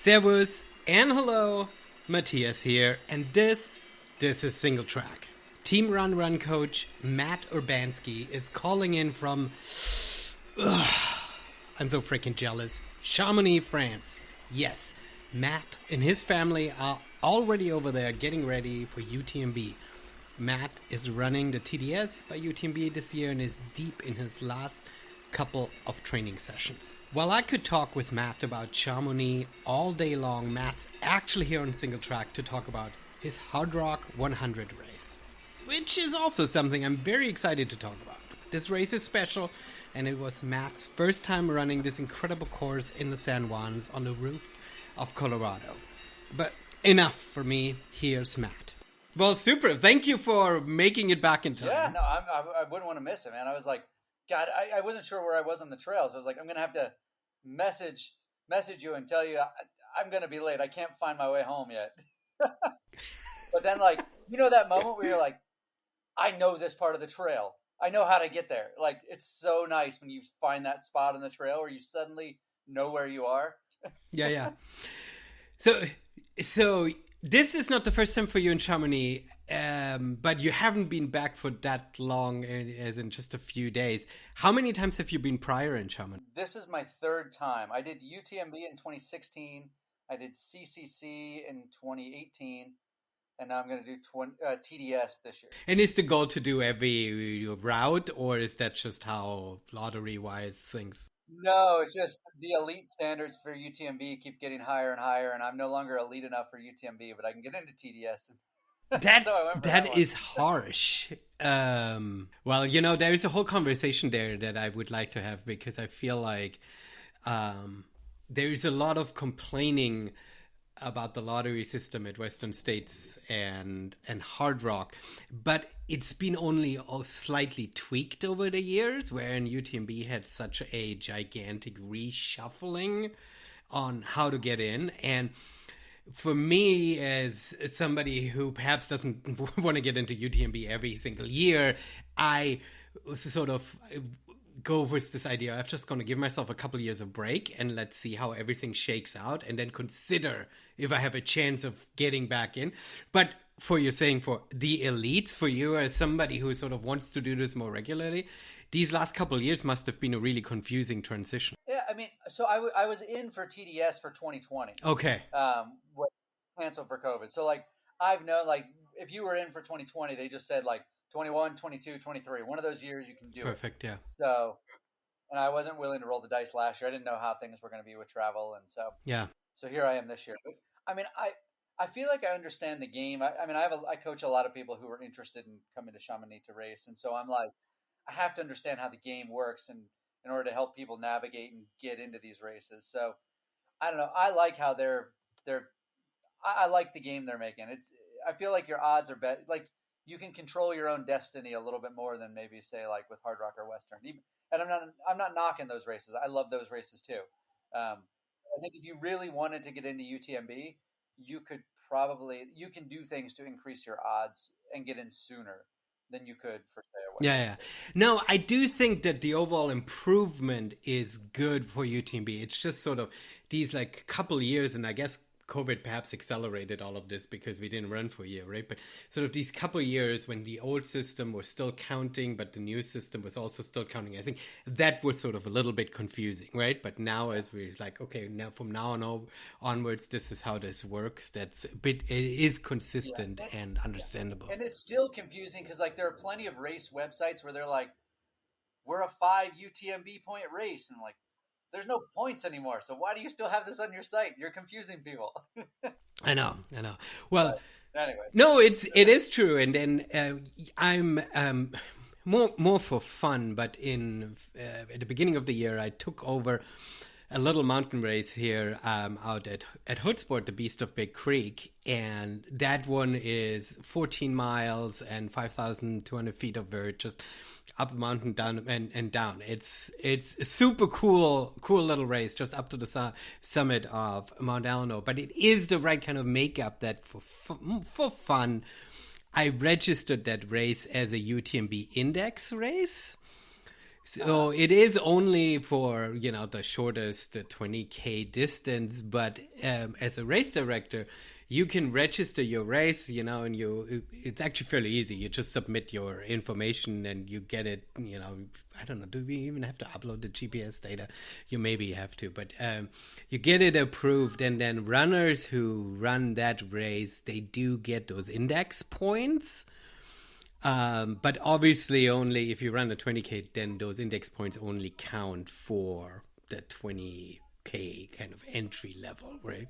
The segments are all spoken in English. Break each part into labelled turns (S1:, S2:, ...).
S1: Servus and hello, Matthias here, and this is Singletrack. Team Run coach Matt Urbanski is calling in from, I'm so freaking jealous, Chamonix, France. Yes, Matt and his family are already over there getting ready for UTMB. Matt is running the TDS by UTMB this year and is deep in his last couple of training sessions. While I could talk with Matt about Chamonix all day long, Matt's actually here on Singletrack to talk about his Hardrock 100 race, which is also something I'm very excited to talk about. This race is special, and it was Matt's first time running this incredible course in the San Juans on the roof of Colorado. But enough for me, here's Matt. Well, super. Thank you for making it back in time.
S2: Yeah, no, I wouldn't want to miss it, man. I was like, God, I wasn't sure where I was on the trail, so I was like, I'm going to have to message you and tell you I'm going to be late. I can't find my way home yet. But then, like, you know that moment where you're like, I know this part of the trail. I know how to get there. Like, it's so nice when you find that spot on the trail where you suddenly know where you are.
S1: Yeah. So this is not the first time for you in Chamonix, but you haven't been back for that long, as in just a few days. How many times have you been prior in Chamonix?
S2: This is my third time. I did UTMB in 2016. I did CCC in 2018. And now I'm going to do TDS this year.
S1: And is the goal to do every route, or is that just how lottery-wise things?
S2: No, it's just the elite standards for UTMB keep getting higher and higher, and I'm no longer elite enough for UTMB, but I can get into TDS.
S1: That is harsh. Well, you know, there is a whole conversation there that I would like to have, because I feel like there is a lot of complaining about the lottery system at Western States and Hardrock, but it's been only slightly tweaked over the years, wherein UTMB had such a gigantic reshuffling on how to get in. And for me, as somebody who perhaps doesn't want to get into UTMB every single year, I sort of go with this idea. I'm just going to give myself a couple of years of break and let's see how everything shakes out, and then consider if I have a chance of getting back in. But for you saying for the elites, for you as somebody who sort of wants to do this more regularly, these last couple of years must have been a really confusing transition.
S2: Yeah, I mean, so I was in for TDS for 2020.
S1: Okay.
S2: Canceled for COVID. So, like, I've known, like, if you were in for 2020, they just said, like, 21, 22, 23. One of those years you can do
S1: Perfect,
S2: it.
S1: Yeah.
S2: So, and I wasn't willing to roll the dice last year. I didn't know how things were going to be with travel. And so,
S1: yeah.
S2: So here I am this year. But, I mean, I feel like I understand the game. I coach a lot of people who are interested in coming to Chamonix to race. And so I'm like, I have to understand how the game works and in order to help people navigate and get into these races. So I don't know. I like how I like the game they're making. I feel like your odds are better. Like, you can control your own destiny a little bit more than maybe, say, like with Hardrock or Western. And I'm not knocking those races. I love those races too. I think if you really wanted to get into UTMB, you can do things to increase your odds and get in sooner than you could for, say, a Western.
S1: Yeah. No, I do think that the overall improvement is good for UTMB. It's just sort of these like couple years, and I guess COVID perhaps accelerated all of this because we didn't run for a year, right? But sort of these couple of years when the old system was still counting, but the new system was also still counting, I think that was sort of a little bit confusing, right? But now as we're like, okay, now from now on onwards, this is how this works. It is consistent and understandable.
S2: And it's still confusing because, like, there are plenty of race websites where they're like, we're a 5 UTMB point race. And like, there's no points anymore. So why do you still have this on your site? You're confusing people.
S1: I know. Well,
S2: anyways.
S1: No, it is true. And then I'm more for fun. But at the beginning of the year, I took over a little mountain race here out at Hoodsport, the Beast of Big Creek. And that one is 14 miles and 5,200 feet of vert, just up a mountain, down and down. It's a super cool little race just up to the summit of Mount Elno. But it is the right kind of makeup that for fun, I registered that race as a UTMB index race. So it is only for, the shortest 20K distance, but as a race director, you can register your race, and it's actually fairly easy. You just submit your information and you get it, I don't know, do we even have to upload the GPS data? You maybe have to, but you get it approved, and then runners who run that race, they do get those index points. But obviously only if you run a 20K, then those index points only count for the 20K kind of entry level, right?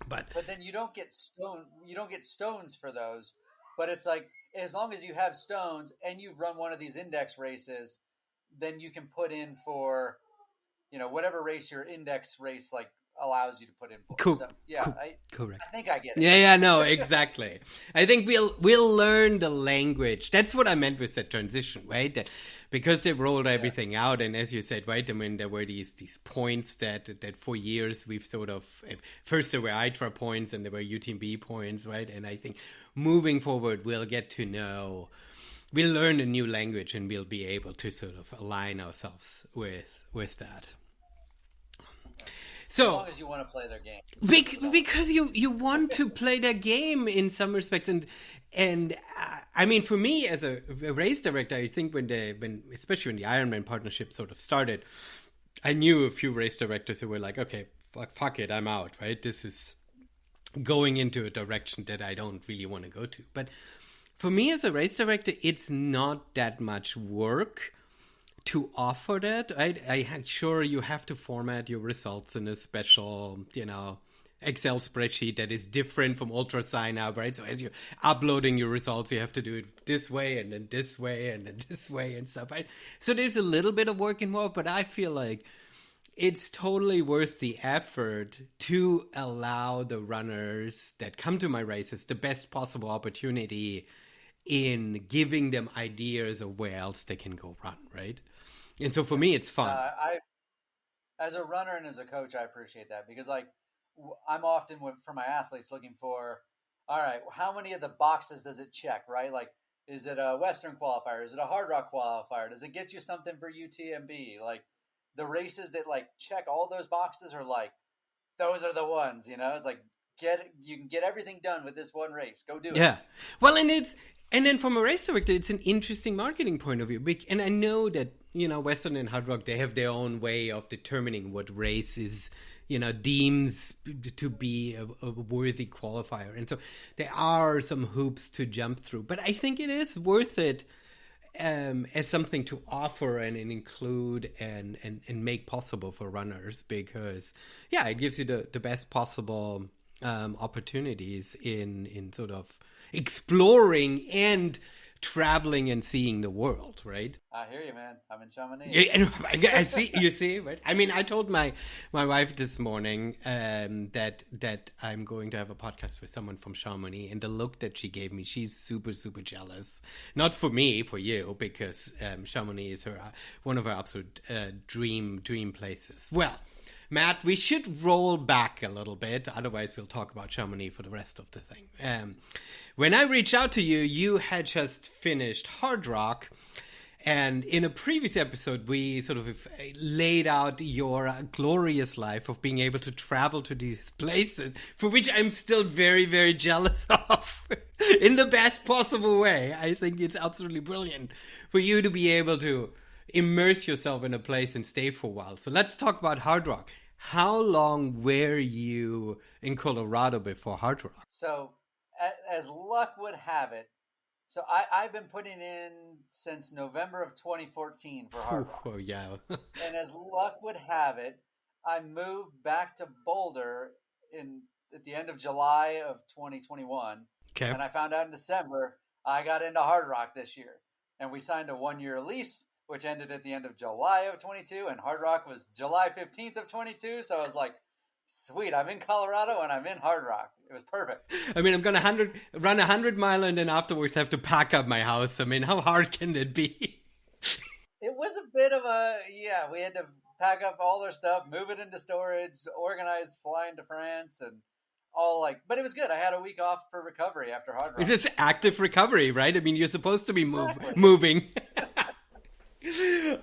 S1: But
S2: then you don't get stones for those. But it's like, as long as you have stones and you've run one of these index races, then you can put in for, whatever race your index race like allows you to put in for.
S1: Cool.
S2: So, yeah,
S1: cool. Correct.
S2: I think I get it.
S1: Yeah, no, exactly. I think we'll learn the language. That's what I meant with the transition, right? That because they rolled everything out, and as you said, right, I mean, there were these points that for years we've sort of, first there were ITRA points and there were UTMB points, right? And I think moving forward, we'll learn a new language, and we'll be able to sort of align ourselves with that. So,
S2: as long as you want to play their game,
S1: because you want to play their game in some respects, and I mean, for me as a race director, I think especially when the Ironman partnership sort of started, I knew a few race directors who were like, okay, fuck it, I'm out, right? This is going into a direction that I don't really want to go to. But for me as a race director, it's not that much work to offer that, right? I'm sure you have to format your results in a special, Excel spreadsheet that is different from Ultra Sign Up, right? So as you're uploading your results, you have to do it this way and then this way and then this way and stuff, right? So there's a little bit of work involved, but I feel like it's totally worth the effort to allow the runners that come to my races the best possible opportunity in giving them ideas of where else they can go run, right? And so for me, it's fun.
S2: As a runner and as a coach, I appreciate that, because like I'm often for my athletes looking for, all right, how many of the boxes does it check, right? Like, is it a Western qualifier? Is it a Hardrock qualifier? Does it get you something for UTMB? Like the races that like check all those boxes are like, those are the ones, it's like, you can get everything done with this one race. Go do it.
S1: Yeah. Well, and then from a race director, it's an interesting marketing point of view. And I know that, Western and Hardrock, they have their own way of determining what race is, deems to be a worthy qualifier. And so there are some hoops to jump through. But I think it is worth it as something to offer and include and make possible for runners, because, yeah, it gives you the best possible opportunities in sort of exploring and traveling and seeing the world, right?
S2: I hear you, man. I'm in Chamonix.
S1: I see. You see, right? I mean, I told my wife this morning that I'm going to have a podcast with someone from Chamonix, and the look that she gave me, she's super, super jealous. Not for me, for you, because Chamonix is one of her absolute dream places. Well, Matt, we should roll back a little bit. Otherwise, we'll talk about Chamonix for the rest of the thing. When I reached out to you, you had just finished Hardrock. And in a previous episode, we sort of laid out your glorious life of being able to travel to these places, for which I'm still very, very jealous of, in the best possible way. I think it's absolutely brilliant for you to be able to immerse yourself in a place and stay for a while. So let's talk about Hardrock. How long were you in Colorado before Hardrock?
S2: So, as luck would have it, so I've been putting in since November of 2014 for Hardrock.
S1: Oh, yeah.
S2: And as luck would have it, I moved back to Boulder at the end of July of 2021.
S1: Okay.
S2: And I found out in December I got into Hardrock this year. And we signed a 1-year lease, which ended at the end of July of 22, and Hardrock was July 15th of 22. So I was like, sweet, I'm in Colorado and I'm in Hardrock. It was perfect.
S1: I mean, I'm going to run 100 mile and then afterwards have to pack up my house. I mean, how hard can it be?
S2: It was a bit of we had to pack up all their stuff, move it into storage, organize flying to France, and but it was good. I had a week off for recovery after Hardrock.
S1: It's just active recovery, right? I mean, you're supposed to be moving.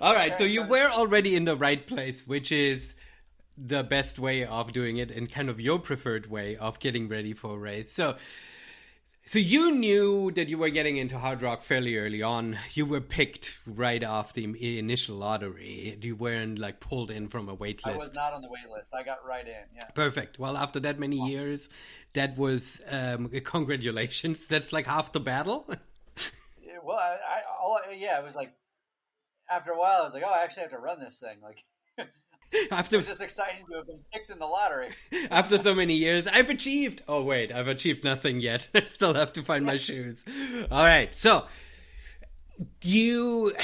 S1: All right, so you were already in the right place, which is the best way of doing it and kind of your preferred way of getting ready for a race. So you knew that you were getting into Hardrock fairly early on. You were picked right off the initial lottery. You weren't like pulled in from a wait list.
S2: I was not on the wait list. I got right in. Yeah.
S1: Perfect. Well, after that many years, that was congratulations. That's like half the battle.
S2: Well, it was like after a while, I was like, oh, I actually have to run this thing. Like, it was just exciting to have been picked in the lottery.
S1: After so many years, I've achieved. Oh, wait, I've achieved nothing yet. I still have to find my shoes. All right. So you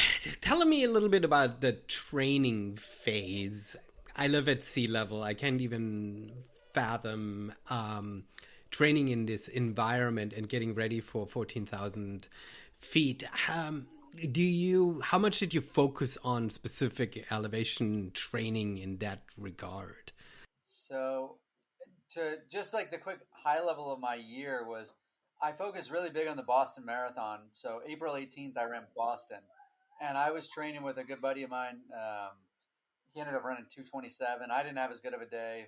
S1: telling me a little bit about the training phase. I live at sea level. I can't even fathom training in this environment and getting ready for 14,000 feet. How much did you focus on specific elevation training in that regard?
S2: So to just like the quick high level of my year was I focused really big on the Boston Marathon. So April 18th, I ran Boston, and I was training with a good buddy of mine. He ended up running 2:27. I didn't have as good of a day,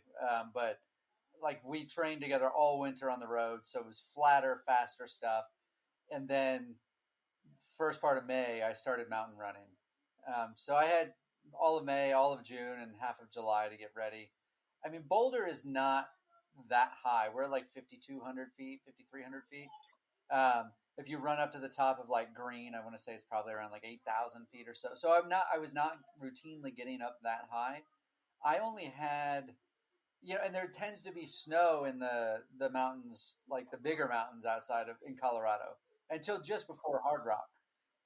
S2: but like we trained together all winter on the road. So it was flatter, faster stuff. And then first part of May, I started mountain running. So I had all of May, all of June, and half of July to get ready. I mean, Boulder is not that high. We're like 5,200 feet, 5,300 feet. If you run up to the top of like Green, I want to say it's probably around like 8,000 feet or so. So I was not routinely getting up that high. I only had, and there tends to be snow in the mountains, like the bigger mountains in Colorado, until just before Hardrock.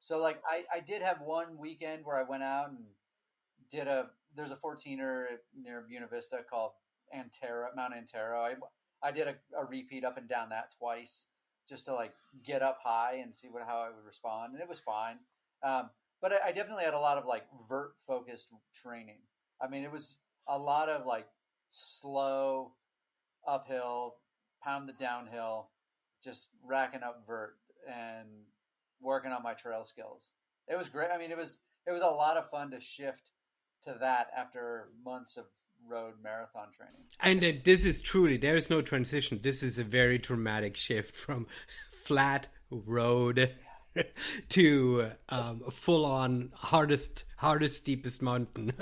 S2: So like I did have one weekend where I went out and there's a 14er near Buena Vista called Mount Antero. I did a repeat up and down that twice just to like get up high and see how I would respond. And it was fine. But I definitely had a lot of like vert focused training. I mean, it was a lot of like slow uphill, pound the downhill, just racking up vert and working on my trail skills. It was great. I mean, it was a lot of fun to shift to that after months of road marathon training. And
S1: this is truly, there is no transition. This is a very dramatic shift from flat road to full on hardest, steepest mountain.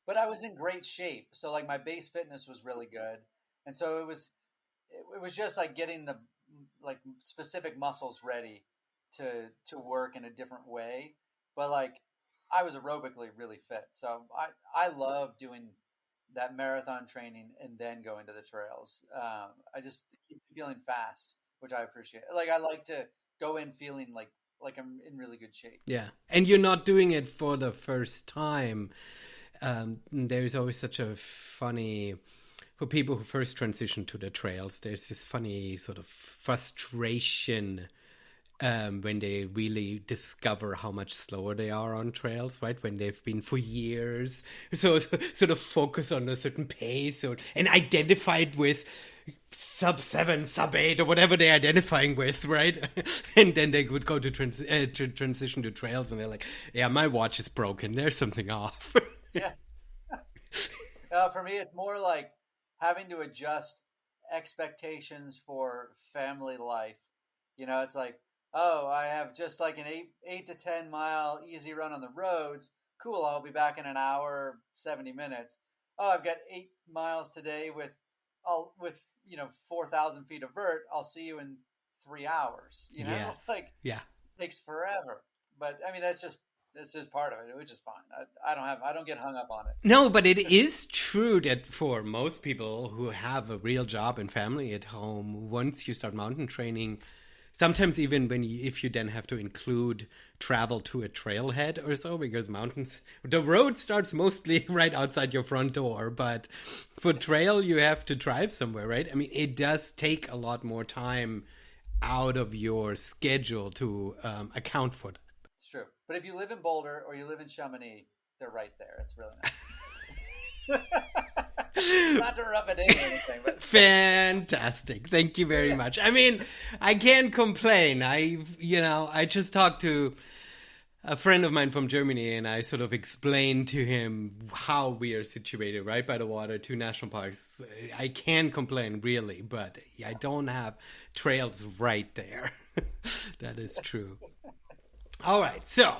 S2: But I was in great shape. So like my base fitness was really good. And so it was just like getting the like specific muscles ready to work in a different way. But like I was aerobically really fit. So I love doing that marathon training and then going to the trails. I just keep feeling fast, which I appreciate. Like I like to go in feeling like I'm in really good shape.
S1: Yeah. And you're not doing it for the first time. There's always such a funny, for people who first transition to the trails, there's this funny sort of frustration when they really discover how much slower they are on trails, right? When they've been for years. So sort of focus on a certain pace and identify it with sub 7, sub 8, or whatever they're identifying with, right? And then they would go to transition to trails and they're like, yeah, my watch is broken. There's something off.
S2: Yeah. For me, it's more like having to adjust expectations for family life. It's like, oh, I have just like an 8 to 10 mile easy run on the roads. Cool. I'll be back in an hour, 70 minutes. Oh, I've got 8 miles today with 4,000 feet of vert. I'll see you in 3 hours.
S1: Yes.
S2: It's like,
S1: yeah,
S2: it takes forever. But I mean, this is part of it, which is fine. I don't get hung up on it.
S1: No, but it is true that for most people who have a real job and family at home, once you start mountain training, sometimes even if you then have to include travel to a trailhead or so, because the road starts mostly right outside your front door, but for trail you have to drive somewhere, right? I mean, it does take a lot more time out of your schedule to account for that.
S2: It's true. But if you live in Boulder or you live in Chamonix, they're right there. It's really nice. Not to rub it in or anything, but
S1: fantastic. Thank you very much. I mean, I can't complain. I just talked to a friend of mine from Germany, and I sort of explained to him how we are situated right by the water, two national parks. I can complain, really, but I don't have trails right there. That is true. All right, so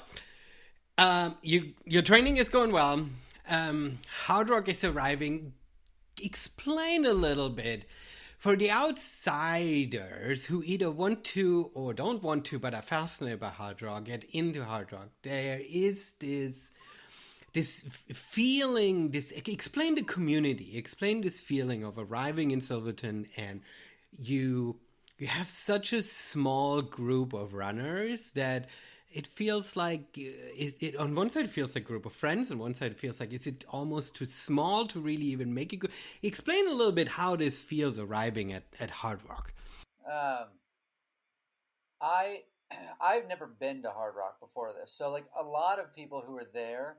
S1: your training is going well. Hardrock is arriving. Explain a little bit for the outsiders who either want to or don't want to, but are fascinated by Hardrock, get into Hardrock. There is this feeling. Explain the community. Explain this feeling of arriving in Silverton, and you have such a small group of runners that it feels like it on one side it feels like a group of friends, on one side it feels like, is it almost too small to really even make it good? Explain a little bit how this feels arriving at Hardrock.
S2: I've never been to Hardrock before this, so like a lot of people who are there,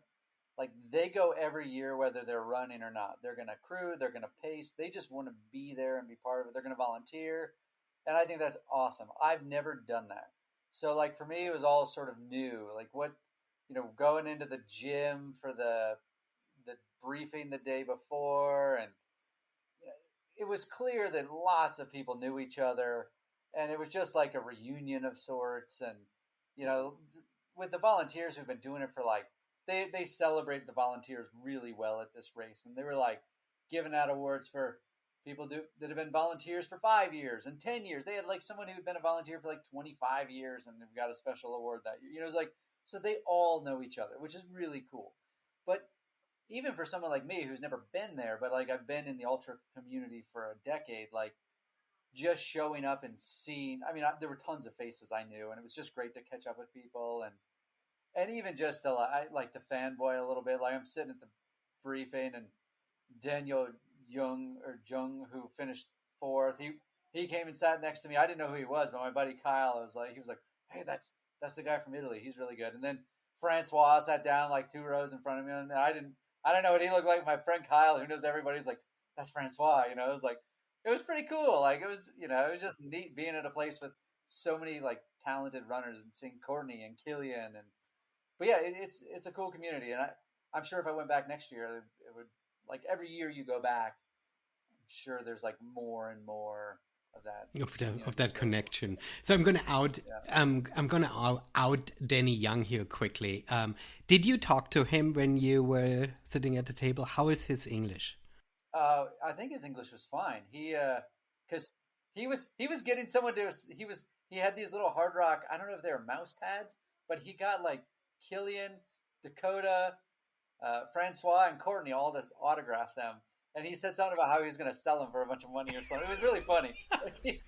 S2: like they go every year whether they're running or not. They're gonna crew, they're gonna pace, they just want to be there and be part of it. They're gonna volunteer, and I think that's awesome. I've never done that. So, like, for me, it was all sort of new. Like, going into the gym for the briefing the day before, and it was clear that lots of people knew each other, and it was just like a reunion of sorts. And, with the volunteers who've been doing it for, like, they celebrated the volunteers really well at this race, and they were, like, giving out awards for people that have been volunteers for 5 years and 10 years. They had like someone who had been a volunteer for like 25 years and they've got a special award that year. It was like, so they all know each other, which is really cool. But even for someone like me who's never been there, but like I've been in the ultra community for a decade, like just showing up and seeing, there were tons of faces I knew, and it was just great to catch up with people. And even just I like to fanboy a little bit. Like I'm sitting at the briefing, and Daniel Jung, who finished fourth, he came and sat next to me. I didn't know who he was, but my buddy Kyle he was like, hey, that's the guy from Italy, he's really good. And then Francois sat down like 2 rows in front of me, and I didn't know what he looked like. My friend Kyle, who knows everybody, was like, that's Francois. It was like, it was pretty cool. Like it was just neat being at a place with so many like talented runners and seeing Courtney and Killian. But yeah, it's a cool community, and I'm sure if I went back next year, it would, like every year you go back, I'm sure there's like more and more of that
S1: connection. So I'm going to out Danny Young here quickly. Did you talk to him when you were sitting at the table? How is his English?
S2: I think his English was fine. Because he was getting someone to he had these little Hardrock, I don't know if they were mouse pads, but he got like Killian, Dakota, Francois, and Courtney all to autograph them. And he said something about how he was going to sell them for a bunch of money or something. It was really funny. He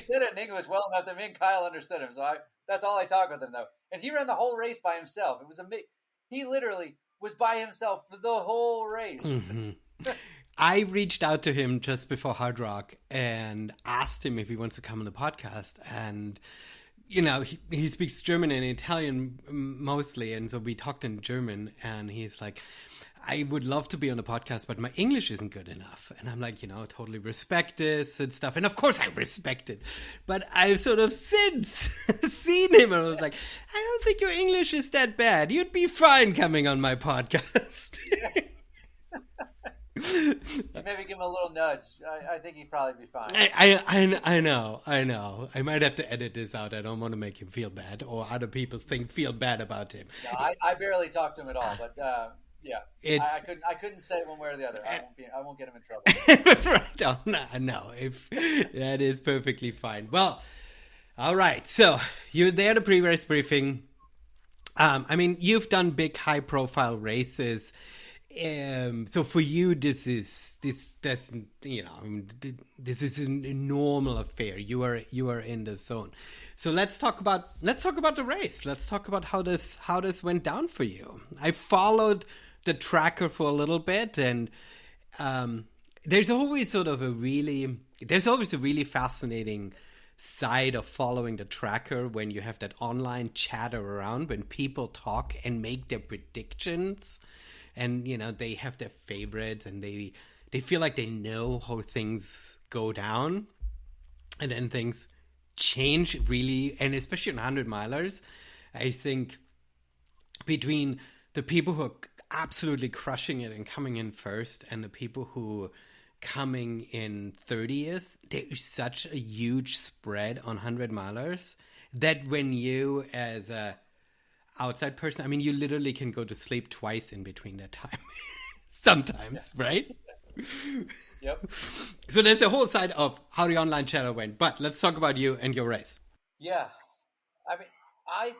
S2: said it in English well enough that me and Kyle understood him. So that's all I talked with him, though. And he ran the whole race by himself. It was amazing. He literally was by himself for the whole race.
S1: Mm-hmm. I reached out to him just before Hardrock and asked him if he wants to come on the podcast. And he speaks German and Italian mostly, and so we talked in German, and he's like, I would love to be on the podcast, but my English isn't good enough. And I'm like, totally respect this and stuff. And of course I respect it. But I've sort of since seen him, and I was like, I don't think your English is that bad. You'd be fine coming on my podcast.
S2: Maybe give him a little nudge. I think he'd probably be fine.
S1: I know. I might have to edit this out. I don't want to make him feel bad, or other people feel bad about him.
S2: No, I barely talked to him at all, but yeah, I couldn't say one way or the other. I won't get him in trouble.
S1: No, if that is perfectly fine. Well, all right. So you're there at a pre-race briefing. You've done big, high-profile races. So for you, this is a normal affair. You are in the zone. So let's talk about the race. Let's talk about how this went down for you. I followed the tracker for a little bit, and there's always a really fascinating side of following the tracker when you have that online chatter around, when people talk and make their predictions. And, they have their favorites, and they feel like they know how things go down. And then things change really, and especially on 100 milers, I think between the people who are absolutely crushing it and coming in first and the people who coming in 30th, there is such a huge spread on 100 milers that when you as a outside person, I mean, you literally can go to sleep twice in between that time. Sometimes, yeah. Right?
S2: Yep.
S1: So there's a whole side of how the online channel went, but let's talk about you and your race.
S2: Yeah. I mean, I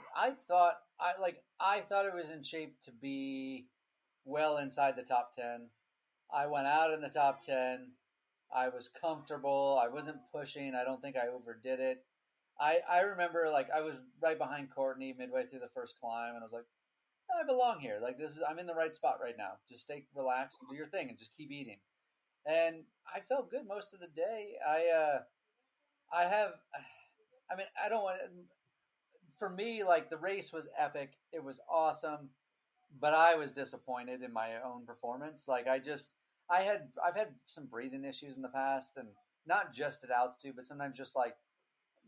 S2: thought it was in shape to be well inside the top 10. I went out in the top 10. I was comfortable. I wasn't pushing. I don't think I overdid it. I remember like I was right behind Courtney midway through the first climb, and I was like, I belong here. Like I'm in the right spot right now. Just stay relaxed and do your thing and just keep eating. And I felt good most of the day. I don't want to, for me, like the race was epic. It was awesome, but I was disappointed in my own performance. Like I've had some breathing issues in the past, and not just at altitude, but sometimes just like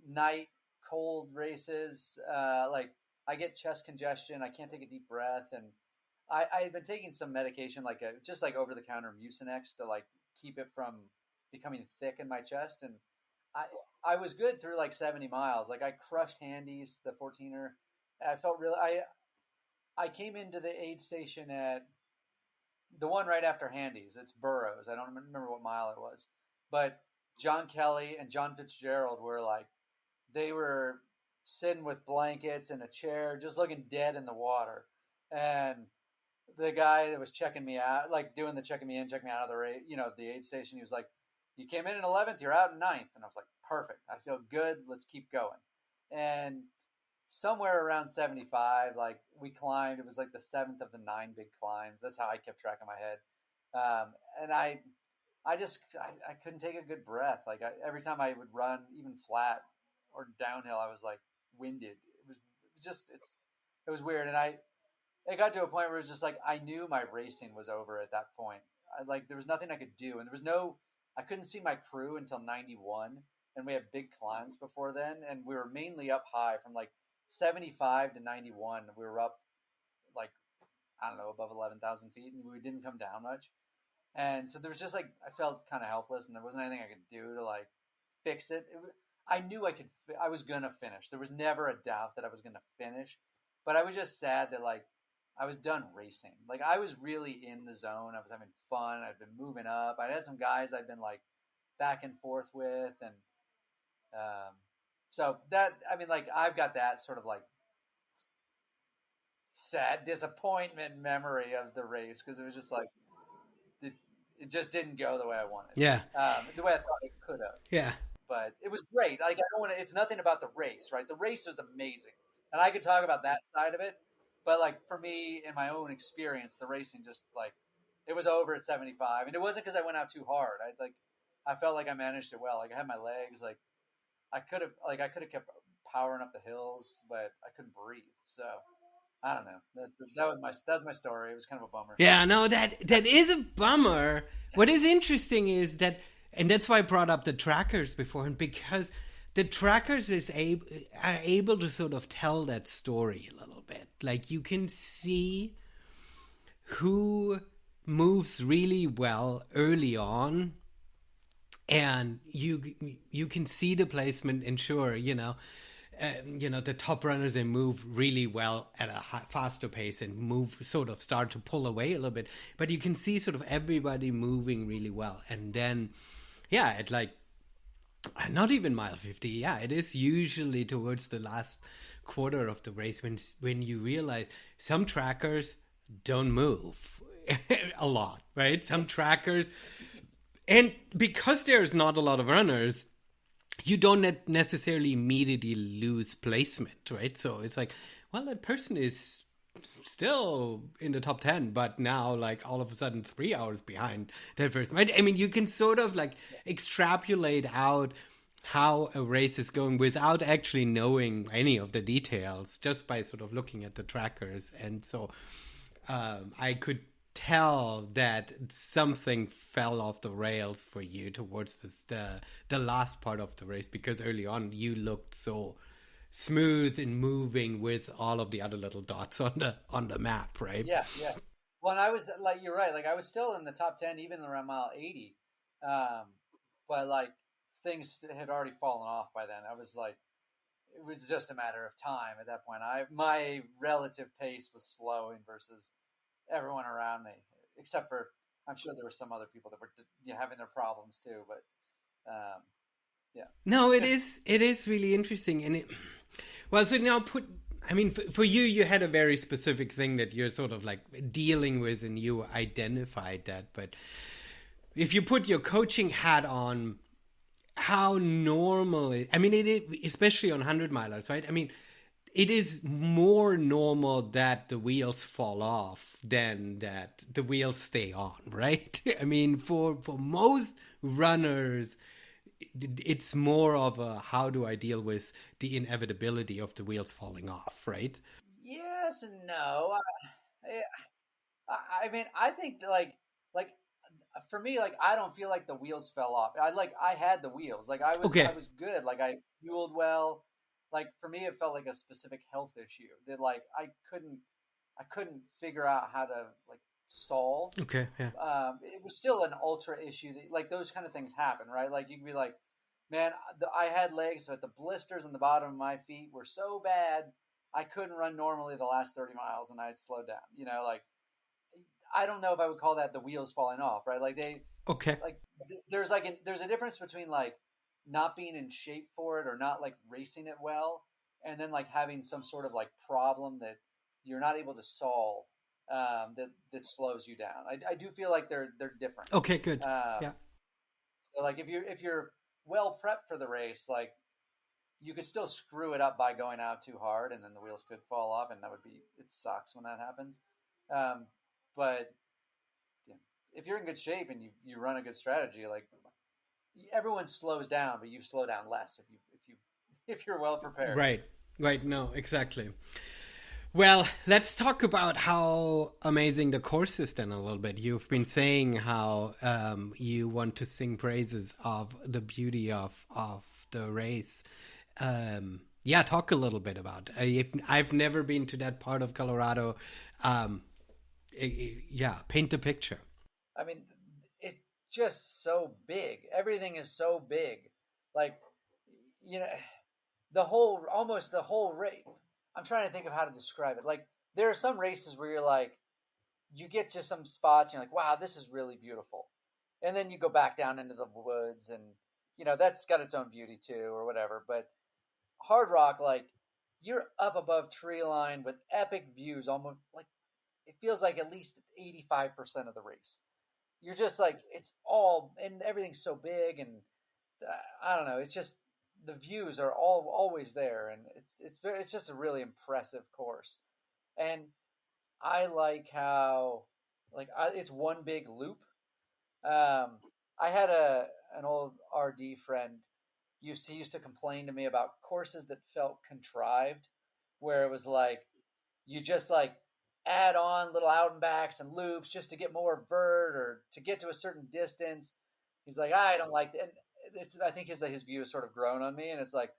S2: night cold races. Like I get chest congestion. I can't take a deep breath. And I had been taking some medication, just like over the counter Mucinex to like keep it from becoming thick in my chest. And I was good through like 70 miles. Like I crushed Handy's, the 14er. I felt really, I came into the aid station at the one right after Handy's. It's Burroughs. I don't remember what mile it was, but John Kelly and John Fitzgerald were like, they were sitting with blankets in a chair, just looking dead in the water. And the guy that was checking me out, like doing the checking me in, checking me out of the aid station, he was like, you came in 11th, you're out in 9th. And I was like, perfect. I feel good. Let's keep going. And somewhere around 75, like we climbed, it was like the 7th of the 9 big climbs. That's how I kept track in my head. And I couldn't take a good breath. Like every time I would run, even flat or downhill, I was like winded. It was weird. And it got to a point where it was just like, I knew my racing was over at that point. There was nothing I could do. And I couldn't see my crew until 91. And we had big climbs before then. And we were mainly up high from like 75 to 91. We were up like, I don't know, above 11,000 feet. And we didn't come down much. And so there was just like, I felt kind of helpless, and there wasn't anything I could do to like fix it. I knew I was going to finish. There was never a doubt that I was going to finish, but I was just sad that like I was done racing. Like I was really in the zone. I was having fun. I'd been moving up. I had some guys I'd been like back and forth with. And so that, I mean, like I've got that sort of like sad disappointment memory of the race, because it was just like, it just didn't go the way I wanted.
S1: Yeah.
S2: The way I thought it could have.
S1: Yeah.
S2: But it was great. Like it's nothing about the race, right? The race was amazing. And I could talk about that side of it. But like for me, in my own experience, the racing just like, it was over at 75. And it wasn't because I went out too hard. I felt like I managed it well. Like I had my legs, like I could have kept powering up the hills, but I couldn't breathe. So I don't know. That's my story. It was kind of a bummer.
S1: Yeah, no, that is a bummer. What is interesting is that, and that's why I brought up the trackers before, and because the trackers are able to sort of tell that story a little bit. Like you can see who moves really well early on, and you can see the placement, and sure, the top runners, they move really well at a faster pace and start to pull away a little bit. But you can see sort of everybody moving really well. And then, at like, not even mile 50, it is usually towards the last quarter of the race when you realize some trackers don't move a lot, right? Some trackers, and because there's not a lot of runners, you don't necessarily immediately lose placement, right? So it's like, well, that person is still in the top 10, but now like all of a sudden 3 hours behind that person, right? I mean, you can sort of like extrapolate out how a race is going without actually knowing any of the details, just by sort of looking at the trackers. And so I could tell that something fell off the rails for you towards the last part of the race, because early on you looked so smooth and moving with all of the other little dots on the map, right?
S2: Yeah, yeah. Well, and I was like, you're right. Like I was still in the top 10, even around mile 80. Um, but like things had already fallen off by then. I was like, it was just a matter of time at that point. My relative pace was slowing versus everyone around me, except for I'm sure there were some other people that were having their problems too. But yeah,
S1: No, it is really interesting, and well, so now I mean, for you, you had a very specific thing that you're sort of like dealing with, and you identified that. But if you put your coaching hat on, how normal I mean, especially on 100 milers, right? I mean, it is more normal that the wheels fall off than that the wheels stay on, right? I mean, for most runners, it's more of a how do I deal with the inevitability of the wheels falling off, right?
S2: yes and no. I mean, I think like for me, like I don't feel like the wheels fell off. I had the wheels. Like
S1: Okay.
S2: I was good. Like I fueled well. Like for me, it felt like a specific health issue that like I couldn't figure out how to like solve.
S1: Okay. Yeah.
S2: It was still an ultra issue. That, like those kind of things happen, right? Like you can be like, man, I had legs, but the blisters on the bottom of my feet were so bad, I couldn't run normally the last 30 miles, and I had slowed down. You know, like I don't know if I would call that the wheels falling off, right? Like
S1: Okay.
S2: like there's a difference between like not being in shape for it or not like racing it well, and then like having some sort of like problem that you're not able to solve, that slows you down. I do feel like they're different.
S1: Okay. Good.
S2: Um,
S1: Yeah.
S2: so like if you're well prepped for the race, like you could still screw it up by going out too hard, and then the wheels could fall off, and it sucks when that happens. Um, but yeah, if you're in good shape and you run a good strategy, like everyone slows down, but you slow down less if you're well prepared.
S1: Right. Right. No. Exactly. Well, let's talk about how amazing the course is then a little bit. You've been saying how you want to sing praises of the beauty of the race. Yeah, talk a little bit about it. I've never been to that part of Colorado. Um, yeah, paint the picture.
S2: I mean, it's just so big. Everything is so big. Like, you know, almost the whole race. I'm trying to think of how to describe it. Like, there are some races where you're like, you get to some spots, and you're like, wow, this is really beautiful. And then you go back down into the woods, and, that's got its own beauty too, or whatever. But Hardrock, like, you're up above tree line with epic views, almost like it feels like at least 85% of the race. You're just like, it's all, and everything's so big, and I don't know, it's just the views are always there, and it's just a really impressive course. And I like how it's one big loop. I had an old RD friend he used to complain to me about courses that felt contrived, where it was like you just like add on little out and backs and loops just to get more vert or to get to a certain distance. He's like, I don't like that. And I think his view has sort of grown on me, and it's like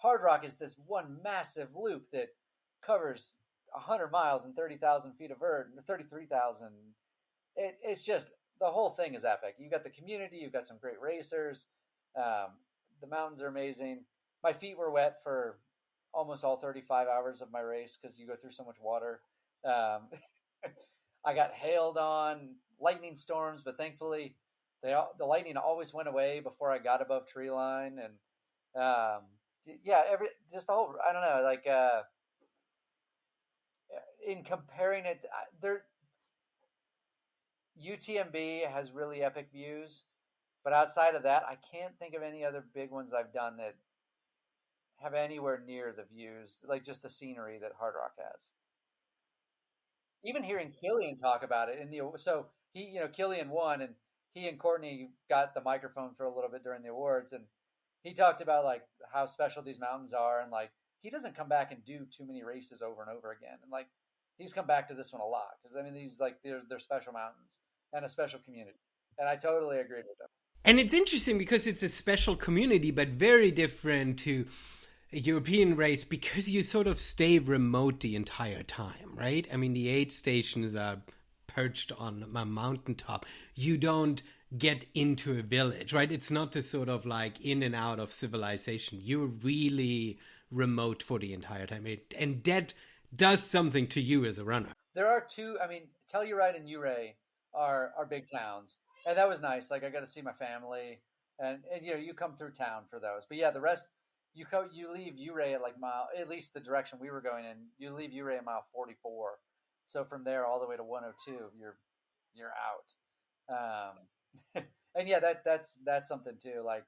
S2: Hardrock is this one massive loop that covers 100 miles and 30,000 feet of vert, 33,000. It's just the whole thing is epic. You got the community, you've got some great racers. The mountains are amazing. My feet were wet for almost all 35 hours of my race because you go through so much water. I got hailed on, lightning storms, but thankfully the lightning always went away before I got above tree line. And yeah, just the whole, I don't know, like in comparing it, UTMB has really epic views, but outside of that, I can't think of any other big ones I've done that have anywhere near the views, like just the scenery that Hardrock has. Even hearing Killian talk about it so Killian won, and he and Courtney got the microphone for a little bit during the awards, and he talked about like how special these mountains are, and like he doesn't come back and do too many races over and over again, and like he's come back to this one a lot because I mean these like they're special mountains and a special community, and I totally agreed with him.
S1: And it's interesting because it's a special community, but very different to a European race because you sort of stay remote the entire time, right? I mean, the aid stations are perched on a mountaintop. You don't get into a village, right? It's not this sort of like in and out of civilization. You're really remote for the entire time. And that does something to you as a runner.
S2: There are two. I mean, Telluride and Ouray are big towns, and that was nice. Like I got to see my family, and you come through town for those. But yeah, the rest you leave Ouray at like mile, at least the direction we were going in. You leave Ouray at mile 44. So from there all the way to 102, you're out. And yeah, that's something too. Like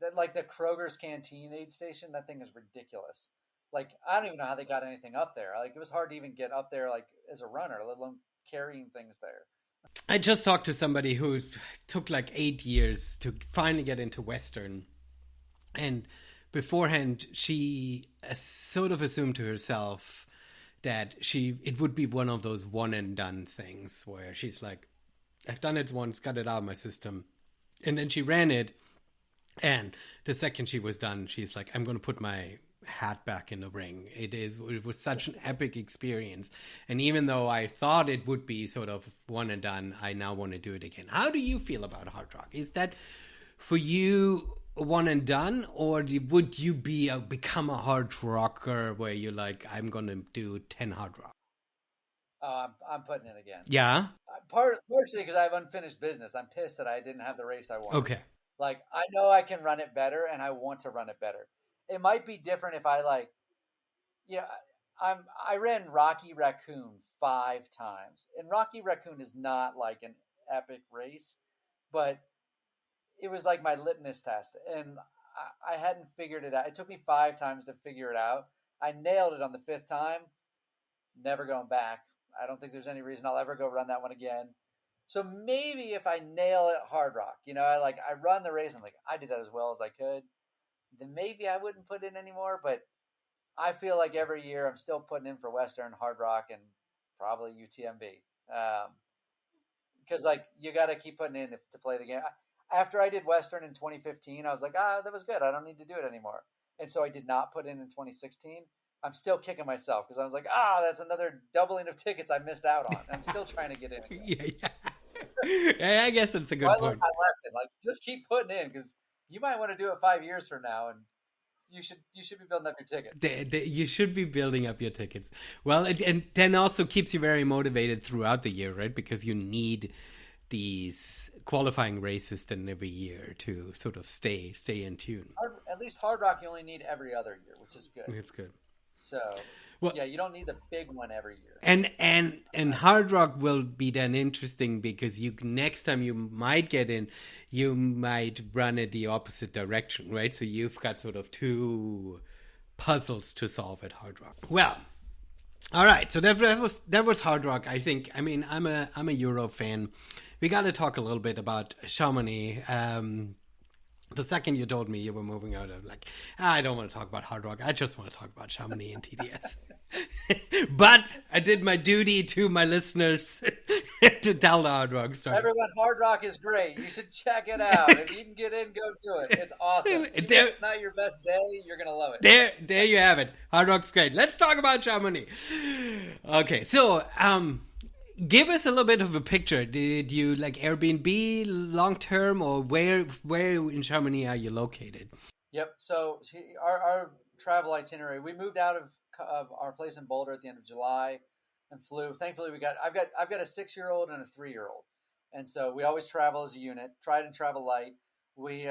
S2: that, like the Kroger's Canteen aid station. That thing is ridiculous. Like I don't even know how they got anything up there. Like it was hard to even get up there, like as a runner, let alone carrying things there.
S1: I just talked to somebody who took like 8 years to finally get into Western, and beforehand she sort of assumed to herself that it would be one of those one and done things where she's like, I've done it once, got it out of my system. And then she ran it. And the second she was done, she's like, I'm going to put my hat back in the ring. It was such an epic experience. And even though I thought it would be sort of one and done, I now want to do it again. How do you feel about Hardrock? Is that for you one and done, or would you become a hard rocker where you're like, I'm going to do 10 Hardrock?
S2: I'm putting it again.
S1: Yeah.
S2: Partially because I have unfinished business. I'm pissed that I didn't have the race I wanted.
S1: Okay.
S2: Like I know I can run it better, and I want to run it better. It might be different if I I ran Rocky Raccoon 5 times, and Rocky Raccoon is not like an epic race, but it was like my litmus test, and I hadn't figured it out. It took me 5 times to figure it out. I nailed it on the 5th time. Never going back. I don't think there's any reason I'll ever go run that one again. So maybe if I nail it Hardrock, I run the race, I'm like, I did that as well as I could, then maybe I wouldn't put in anymore. But I feel like every year I'm still putting in for Western, Hardrock, and probably UTMB. Because you got to keep putting in to play the game. After I did Western in 2015, I was like, that was good. I don't need to do it anymore. And so I did not put in 2016. I'm still kicking myself because I was like, that's another doubling of tickets I missed out on. I'm still trying to get in again.
S1: Yeah, I guess it's a good point.
S2: I learned my lesson. Like, just keep putting in because you might want to do it 5 years from now, and you should be building up your tickets.
S1: You should be building up your tickets. Well, and then also keeps you very motivated throughout the year, right? Because you need these qualifying races then every year to sort of stay in tune.
S2: At least Hardrock you only need every other year, which is good.
S1: It's good.
S2: So, yeah, you don't need the big one every year.
S1: And Hardrock will be then interesting because next time you might get in, you might run it the opposite direction, right? So you've got sort of 2 puzzles to solve at Hardrock. Well, all right. So that was Hardrock. I think. I mean, I'm a Euro fan. We got to talk a little bit about Chamonix. The second you told me you were moving out, I'm like, I don't want to talk about Hardrock. I just want to talk about Chamonix and TDS. But I did my duty to my listeners to tell the Hardrock story.
S2: Everyone, Hardrock is great. You should check it out. If you can get in, go do it. It's awesome. Even if it's not your best day, you're going to love it.
S1: There you have it. Hardrock's great. Let's talk about Chamonix. Okay, so give us a little bit of a picture. Did you like Airbnb long term, or where in Chamonix are you located?
S2: Yep. So our travel itinerary, we moved out of our place in Boulder at the end of July and flew. Thankfully, I've got a 6-year-old and a 3-year-old, and so we always travel as a unit. Tried and travel light. We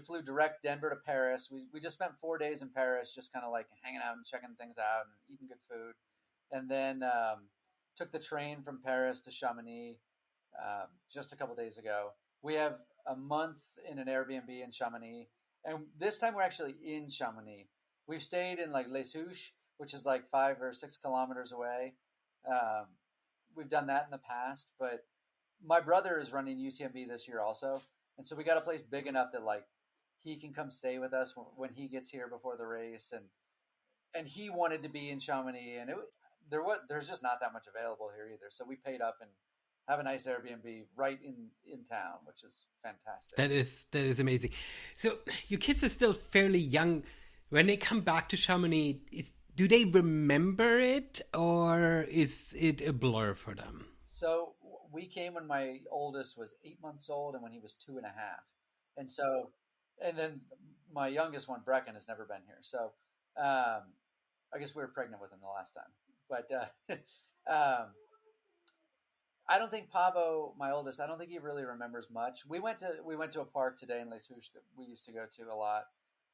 S2: flew direct Denver to Paris. We just spent 4 days in Paris, just kind of like hanging out and checking things out and eating good food, and then took the train from Paris to Chamonix just a couple days ago. We have a month in an Airbnb in Chamonix, and this time we're actually in Chamonix. We've stayed in like Les Houches, which is like 5 or 6 kilometers away. We've done that in the past, but my brother is running UTMB this year also, and so we got a place big enough that like he can come stay with us when he gets here before the race, and he wanted to be in Chamonix, and there's just not that much available here either. So we paid up and have a nice Airbnb right in town, which is fantastic.
S1: That is amazing. So your kids are still fairly young. When they come back to Chamonix, do they remember it, or is it a blur for them?
S2: So we came when my oldest was 8 months old, and when he was 2.5, and so, and then my youngest one, Brecken, has never been here. So I guess we were pregnant with him the last time, but I don't think Pavo, my oldest, I don't think he really remembers much. We went to a park today in Les Houches that we used to go to a lot,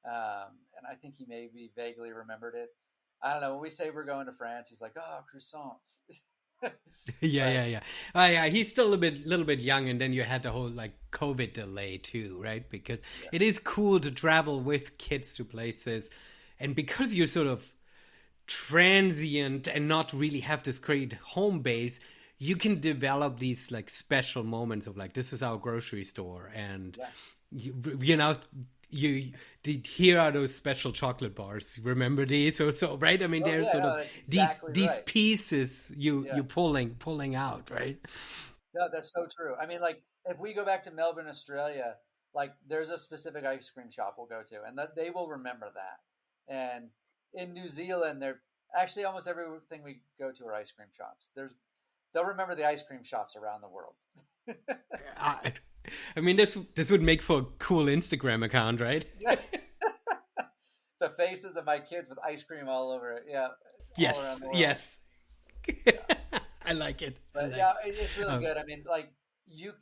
S2: and I think he maybe vaguely remembered it. I don't know. When we say we're going to France, he's like, "Oh, croissants."
S1: Yeah,
S2: But
S1: yeah, yeah. Yeah, he's still a little bit young, and then you had the whole like COVID delay too, right? Because
S2: yeah,
S1: it is cool to travel with kids to places, and because you're sort of transient and not really have this great home base, you can develop these like special moments of like this is our grocery store, and
S2: yeah.
S1: you know here are those special chocolate bars. Remember these? So right. I mean,
S2: Oh
S1: there's
S2: yeah,
S1: sort
S2: no,
S1: of
S2: that's
S1: these
S2: exactly
S1: these
S2: right.
S1: pieces you
S2: Yeah.
S1: pulling out, right?
S2: No, that's so true. I mean, like if we go back to Melbourne, Australia, like there's a specific ice cream shop we'll go to, and that they will remember that. And in New Zealand, they're actually almost everything we go to are ice cream shops. They'll remember the ice cream shops around the world.
S1: I, I mean, this would make for a cool Instagram account, right?
S2: Yeah. The faces of my kids with ice cream all over it. Yeah, all around
S1: Yes,
S2: the world.
S1: yes.
S2: Yeah.
S1: I like it. I
S2: But
S1: like
S2: yeah,
S1: it.
S2: it's really
S1: Um,
S2: good. I mean, like you,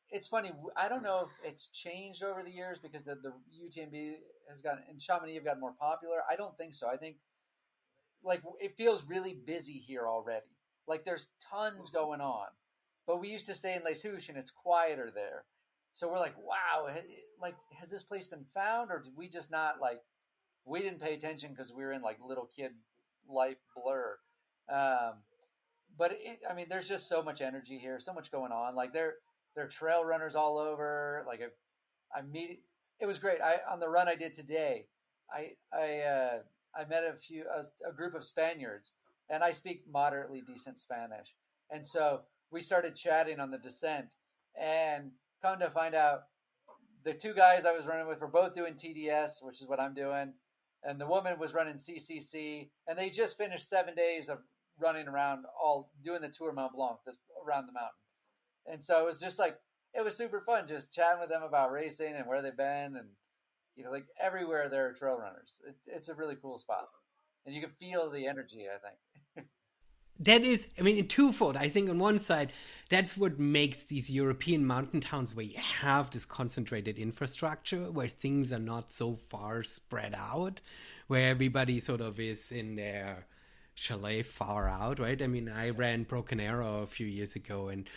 S2: it's funny. I don't know if it's changed over the years because the UTMB has gotten and Chamonix have gotten more popular. I don't think so. I think like it feels really busy here already. Like there's tons going on, but we used to stay in Les Houches and it's quieter there. So we're like, wow, like has this place been found, or did we just not like we didn't pay attention because we were in like little kid life blur. Um, but I mean, there's just so much energy here, so much going on. Like there are trail runners all over. Like if I meet, it was great. I on the run I did today, I met a group of Spaniards, and I speak moderately decent Spanish, and so we started chatting on the descent, and come to find out, the two guys I was running with were both doing TDS, which is what I'm doing, and the woman was running CCC, and they just finished 7 days of running around, all doing the Tour Mont Blanc around the mountain. And so it was just like it was super fun just chatting with them about racing and where they've been, and like everywhere there are trail runners. It's a really cool spot, and you can feel the energy. I think.
S1: that is, I mean, in twofold. I think on one side, that's what makes these European mountain towns where you have this concentrated infrastructure, where things are not so far spread out, where everybody sort of is in their chalet far out, right? I mean, I ran Broken Arrow a few years ago, and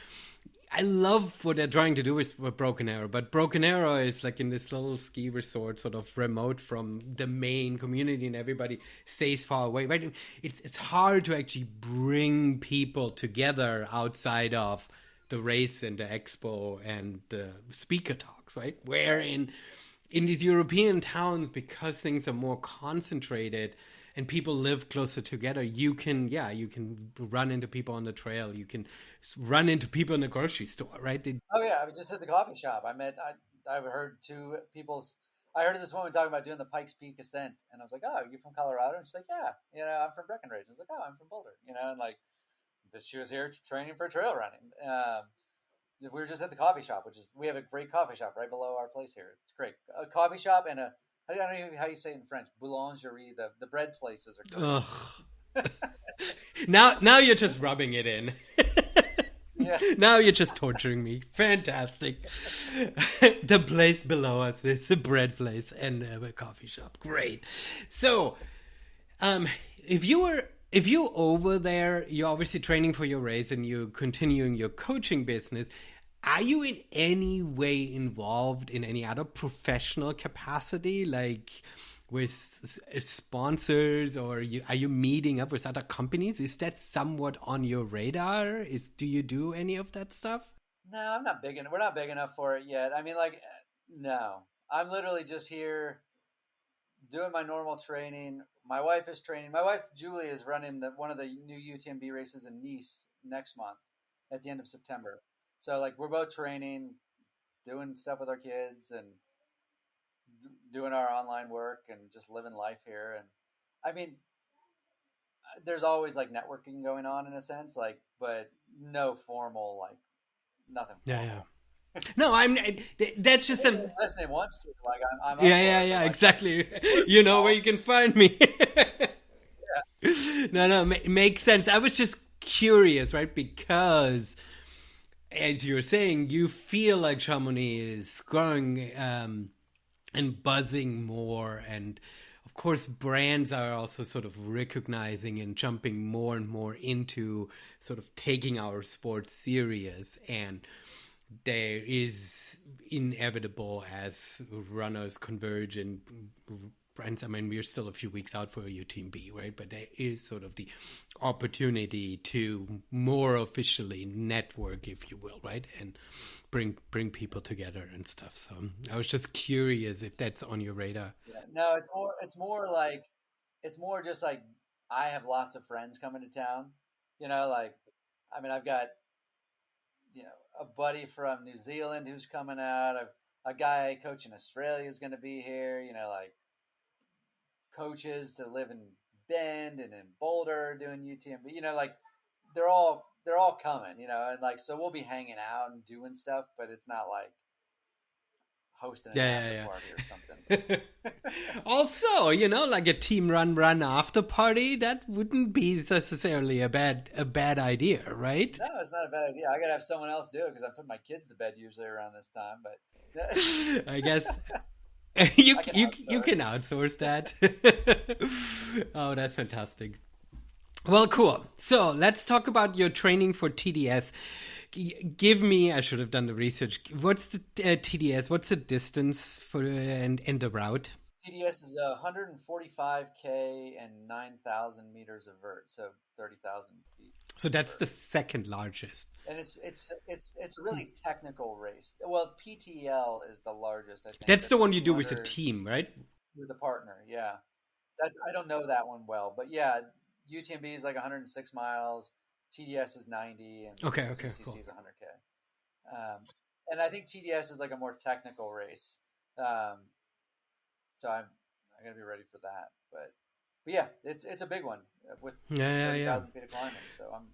S1: I love what they're trying to do with Broken Arrow, but Broken Arrow is like in this little ski resort, sort of remote from the main community, and everybody stays far away. Right? It's hard to actually bring people together outside of the race and the expo and the speaker talks, right? Where in these European towns, because things are more concentrated and people live closer together, you can run into people on the trail, you can run into people in the grocery store, right?
S2: Oh yeah, I was just at the coffee shop. I've heard two people. I heard this woman talking about doing the Pikes Peak ascent, and I was like, "Oh, you're from Colorado?" And she's like, "Yeah, I'm from Breckenridge." I was like, "Oh, I'm from Boulder," and like, but she was here training for trail running. We were just at the coffee shop, which is we have a great coffee shop right below our place here. It's great, a coffee shop and I don't know how you say it in French, boulangerie. The bread places are great.
S1: Ugh. Now you're just rubbing it in.
S2: Yeah,
S1: Now you're just torturing me. Fantastic. The place below us is a bread place and a coffee shop. Great. So, if you over there, you're obviously training for your race and you're continuing your coaching business. Are you in any way involved in any other professional capacity, like with sponsors, or are you meeting up with other companies? Is that somewhat on your radar? Do you do any of that stuff?
S2: no, I'm not big enough. We're not big enough for it yet. I mean, like, no, I'm literally just here doing my normal training. My wife is training. My wife Julie is running one of the new UTMB races in Nice next month. at the end of September. So like we're both training, doing stuff with our kids, and doing our online work, and just living life here. And I mean, there's always like networking going on in a sense, like, but no formal, like nothing
S1: Yeah,
S2: formal.
S1: yeah. No, that's just some.
S2: Listening wants to, like, I'm up
S1: Yeah,
S2: for
S1: yeah,
S2: it, but
S1: yeah.
S2: like,
S1: Exactly.
S2: first
S1: You
S2: of
S1: know where
S2: all,
S1: you can find me.
S2: yeah,
S1: No, no, makes sense. I was just curious, right? Because as you're saying, you feel like Chamonix is growing and buzzing more, and of course, brands are also sort of recognizing and jumping more and more into sort of taking our sport serious. And there is inevitable as runners converge and brands. I mean, we're still a few weeks out for UTMB, right? But there is sort of the opportunity to more officially network, if you will, right? And bring people together and stuff. So I was just curious if that's on your radar.
S2: yeah. No, it's more like, it's more just like I have lots of friends coming to town. Like, I mean, I've got, a buddy from New Zealand who's coming out. A guy I coach in Australia is going to be here. Like coaches that live in Bend and in Boulder doing UTMB. Like they're all coming. And like so we'll be hanging out and doing stuff, but it's not like hosting an
S1: Yeah,
S2: after
S1: yeah,
S2: party or something.
S1: yeah. Also, like a team run after party, that wouldn't be necessarily a bad idea, right?
S2: No, it's not a bad idea. I gotta have someone else do it because I put my kids to bed usually around this time. But
S1: I guess you
S2: I can
S1: you can
S2: outsource.
S1: outsource that. Oh, that's fantastic. Well, cool. So let's talk about your training for TDS. Give me, I should have done the research. What's the TDS? What's the distance for and the route?
S2: TDS is 145K and 9,000 meters of vert, so 30,000 feet.
S1: So that's
S2: Vert.
S1: the second largest.
S2: And it's a really technical race. Well, PTL is the largest, I think.
S1: That's the
S2: That's
S1: one
S2: like
S1: you do with a
S2: 200
S1: team, right?
S2: with a partner. Yeah, that's I don't know that one well, but yeah, UTMB is like 106 miles. TDS is 90, and
S1: Okay, okay,
S2: CCC
S1: cool.
S2: is 100K. And I think TDS is like a more technical race. Um, so I gotta be ready for that. But yeah, it's a big one with
S1: Yeah, yeah, yeah.
S2: 30,000 feet of climbing. So I'm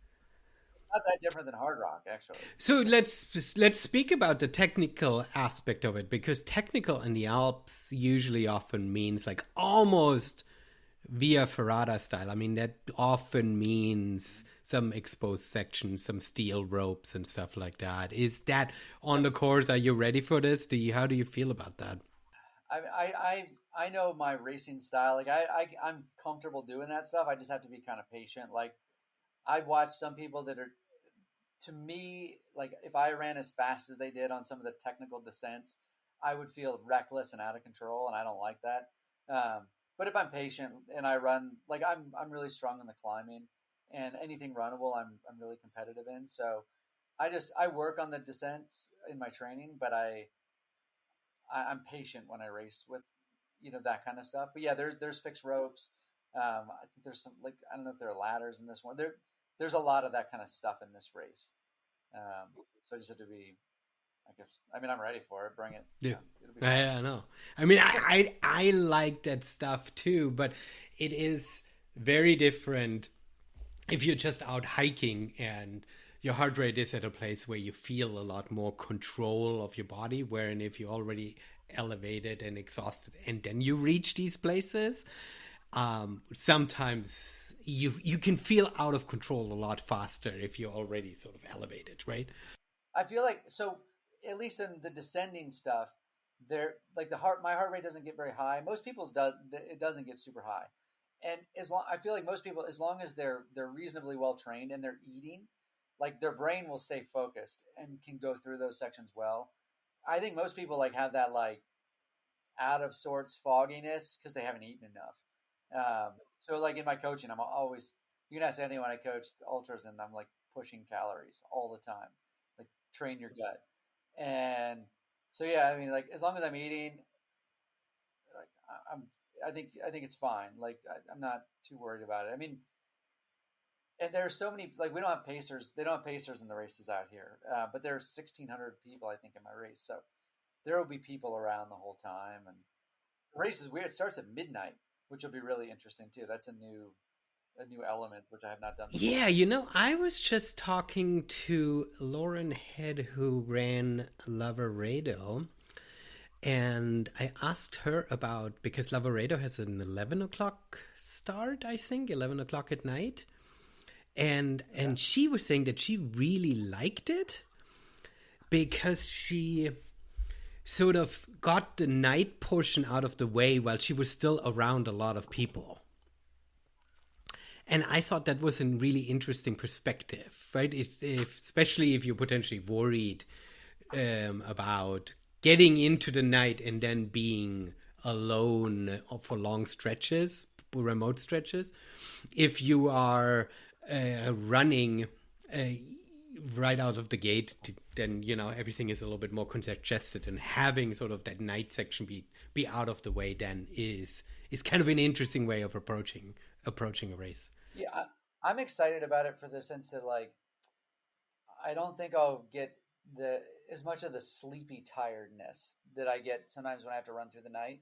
S2: not that different than Hardrock, actually.
S1: So let's speak about the technical aspect of it, because technical in the Alps usually often means like almost via Ferrata style. I mean, that often means some exposed sections, some steel ropes and stuff like that. Is that on
S2: Yep.
S1: the course? Are you ready for this? How do you feel about that?
S2: I know my racing style. Like I'm comfortable doing that stuff. I just have to be kind of patient. Like I watch some people that are, to me, like if I ran as fast as they did on some of the technical descents, I would feel reckless and out of control, and I don't like that. But if I'm patient and I run, like I'm really strong in the climbing, and anything runnable, I'm really competitive in. So I work on the descents in my training, but I'm patient when I race with that kind of stuff. But yeah, there's fixed ropes. I think there's some, like, I don't know if there are ladders in this one. There's a lot of that kind of stuff in this race. So I just have to be, I guess. I mean, I'm ready for it. Bring it.
S1: Yeah,
S2: It'll be fun.
S1: I know. I mean, I like that stuff too, but it is very different if you're just out hiking and your heart rate is at a place where you feel a lot more control of your body, wherein if you're already elevated and exhausted and then you reach these places, sometimes you can feel out of control a lot faster if you're already sort of elevated, right?
S2: I feel like, so at least in the descending stuff, there, like my heart rate doesn't get very high. Most people's does, it doesn't get super high. And I feel like most people, as long as they're reasonably well trained and they're eating, like their brain will stay focused and can go through those sections well. I think most people like have that like out of sorts fogginess because they haven't eaten enough. So like in my coaching, I'm always, you can ask anyone I coach ultras, and I'm like pushing calories all the time, like train your gut. And so yeah, I mean, like as long as I'm eating, like I'm, I think it's fine. Like I'm not too worried about it. I mean, and there are so many, like, we don't have pacers. They don't have pacers in the races out here, but there's 1,600 people, I think, in my race. So there will be people around the whole time. And the race is weird. It starts at midnight, which will be really interesting too. That's a new element, which I have not done before.
S1: Yeah, I was just talking to Lauren Head, who ran Lavaredo, and I asked her about, because Lavaredo has an 11 o'clock start, I think, 11 o'clock at night. And she was saying that she really liked it because she sort of got the night portion out of the way while she was still around a lot of people. And I thought that was a really interesting perspective, right? Especially if you're potentially worried about getting into the night and then being alone for long stretches, remote stretches. If you are running right out of the gate, then everything is a little bit more congested, and having sort of that night section be out of the way then is kind of an interesting way of approaching a race.
S2: Yeah, I'm excited about it for the sense that, like, I don't think I'll get as much of the sleepy tiredness that I get sometimes when I have to run through the night.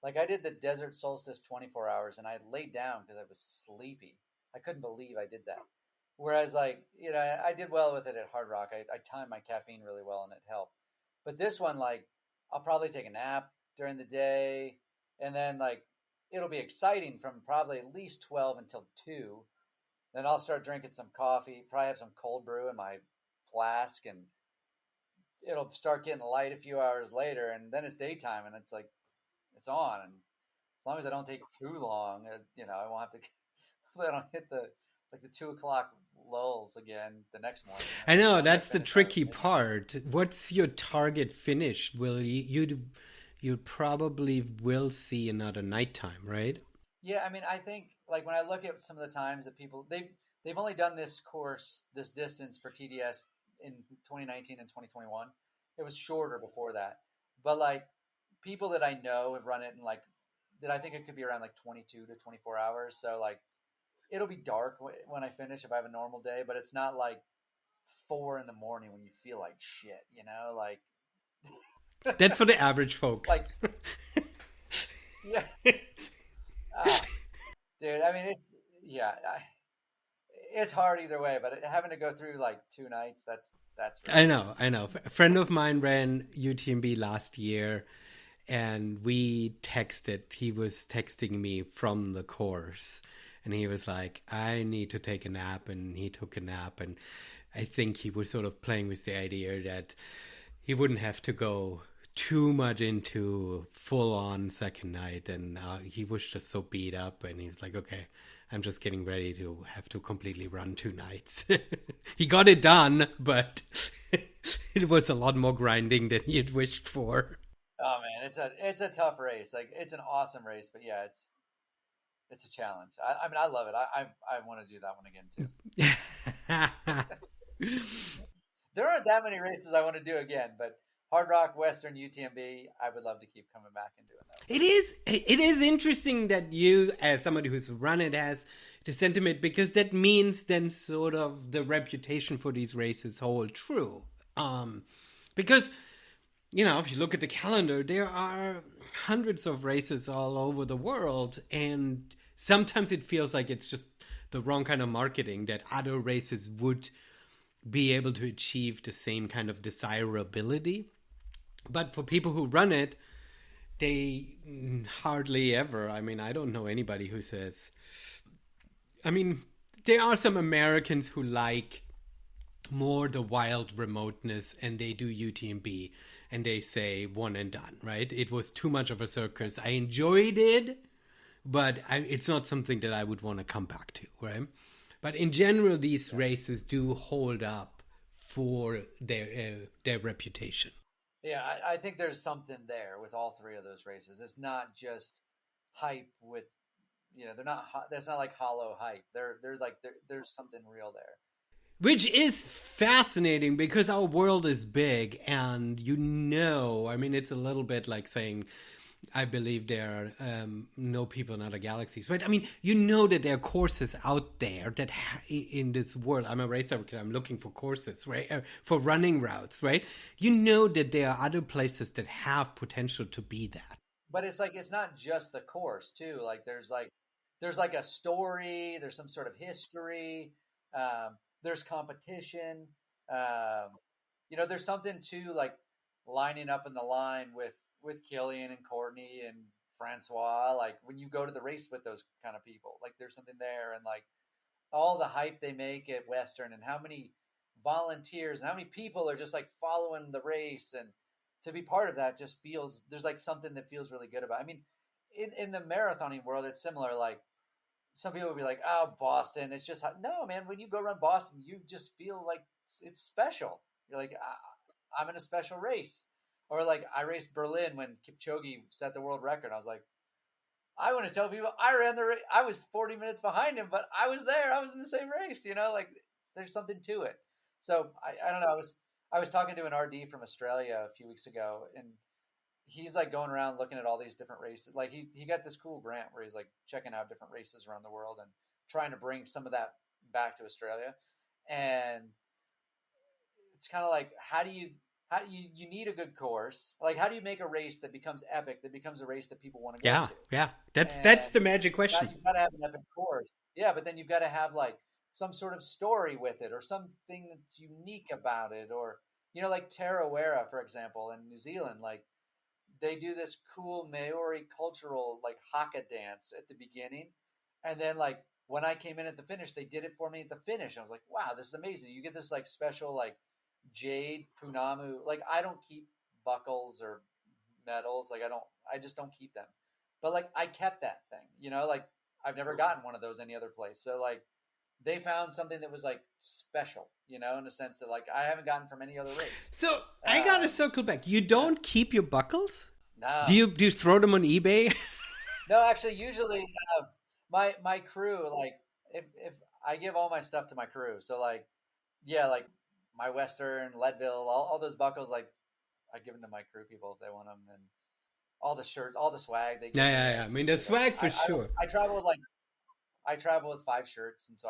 S2: Like, I did the Desert Solstice 24 hours, and I laid down because I was sleepy. I couldn't believe I did that. Whereas, like, I did well with it at Hardrock. I timed my caffeine really well, and it helped. But this one, like, I'll probably take a nap during the day, and then, like, it'll be exciting from probably at least 12 until 2. Then I'll start drinking some coffee, probably have some cold brew in my flask, and it'll start getting light a few hours later, and then it's daytime, and it's like, it's on. And as long as I don't take too long, I won't have to, hopefully I don't hit the 2 o'clock lulls again the next morning.
S1: I know, that's the tricky part. What's your target finish? Will you probably will see another nighttime, right?
S2: Yeah, I mean, I think, like, when I look at some of the times that people they've only done this distance for TDS in 2019 and 2021. It was shorter before that, but, like, people that I know have run it in, like, that I think it could be around like 22 to 24 hours. So, like, it'll be dark when I finish if I have a normal day, but it's not like 4 a.m. when you feel like shit, like.
S1: That's for the average folks.
S2: Like, yeah. Dude, I mean, it's hard either way, but having to go through like 2 nights, that's.
S1: I know. A friend of mine ran UTMB last year, and we texted. He was texting me from the course, and he was like, I need to take a nap, and he took a nap, and I think he was sort of playing with the idea that he wouldn't have to go too much into full-on second night, and he was just so beat up, and he was like, okay, I'm just getting ready to have to completely run 2 nights. He got it done, but it was a lot more grinding than he had wished for.
S2: Oh man, it's a tough race. Like, it's an awesome race, but yeah, it's a challenge. I mean, I love it. I want to do that one again too. There aren't that many races I want to do again, but Hardrock, Western, UTMB, I would love to keep coming back and doing that.
S1: It is interesting that you, as somebody who's run it, has the sentiment, because that means then sort of the reputation for these races hold true. Because, if you look at the calendar, there are hundreds of races all over the world, and sometimes it feels like it's just the wrong kind of marketing, that other races would be able to achieve the same kind of desirability. But for people who run it, they hardly ever, I mean, I don't know anybody who says, I mean, there are some Americans who like more the wild remoteness, and they do UTMB, and they say one and done, right? It was too much of a circus. I enjoyed it, but it's not something that I would want to come back to, right? But in general, these races do hold up for their reputation.
S2: Yeah, I think there's something there with all 3 of those races. It's not just hype with, they're not. That's not like hollow hype. There's something real there.
S1: Which is fascinating, because our world is big, and I mean, it's a little bit like saying, I believe there are no people in other galaxies, right? I mean, you know that there are courses out there that in this world. I'm a racer. I'm looking for courses, right? For running routes, right? You know that there are other places that have potential to be that.
S2: But it's like it's not just the course too. Like there's like a story. There's some sort of history. There's competition. Um, there's something to like lining up in the line with Killian and Courtney and Francois. Like when you go to the race with those kind of people, like there's something there, and like all the hype they make at Western, and how many volunteers and how many people are just like following the race, and to be part of that just feels there's like something that feels really good about it. I mean, in the marathoning world, it's similar. Like some people will be like, "Oh, Boston, it's just no, man." When you go run Boston, you just feel like it's special. You're like, I'm in a special race. Or like I raced Berlin when Kipchoge set the world record. I was like, I want to tell people I ran the race. I was 40 minutes behind him, but I was there. I was in the same race. Like there's something to it. So I don't know. I was talking to an RD from Australia a few weeks ago, and he's like going around looking at all these different races. Like he got this cool grant where he's like checking out different races around the world and trying to bring some of that back to Australia. And it's kind of like how do you need a good course? Like how do you make a race that becomes epic, that becomes a race that people want to go to?
S1: Yeah. That's the magic question.
S2: You've got to have an epic course. Yeah, but then you've got to have like some sort of story with it or something that's unique about it. Or, like Tarawera, for example, in New Zealand, like they do this cool Maori cultural like haka dance at the beginning. And then like when I came in at the finish, they did it for me at the finish. I was like, wow, this is amazing. You get this like special like jade punamu. Like I don't keep buckles or medals. Like I just don't keep them. But like I kept that thing, like I've never gotten one of those any other place. So like they found something that was like special, in a sense that like I haven't gotten from any other race.
S1: So I gotta circle back. You don't keep your buckles?
S2: No.
S1: Do you throw them on eBay?
S2: No, actually, usually my crew, like if I give all my stuff to my crew, so like yeah, like my Western, Leadville, all those buckles, like I give them to my crew people if they want them, and all the shirts, all the swag. They give me,
S1: Yeah. I mean, the swag for sure.
S2: I travel with 5 shirts, and so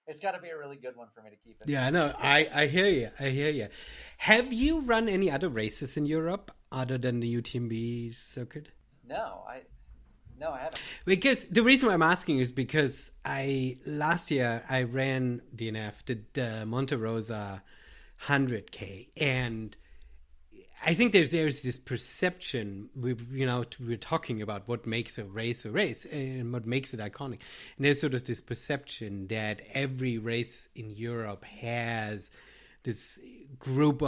S2: it's got to be a really good one for me to keep it.
S1: Yeah, I know. I hear you. Have you run any other races in Europe other than the UTMB circuit?
S2: No, I haven't.
S1: Because the reason why I'm asking is because last year I ran DNF, the Monte Rosa 100K, and I think there's this perception. We're talking about what makes a race and what makes it iconic. And there's sort of this perception that every race in Europe has this group,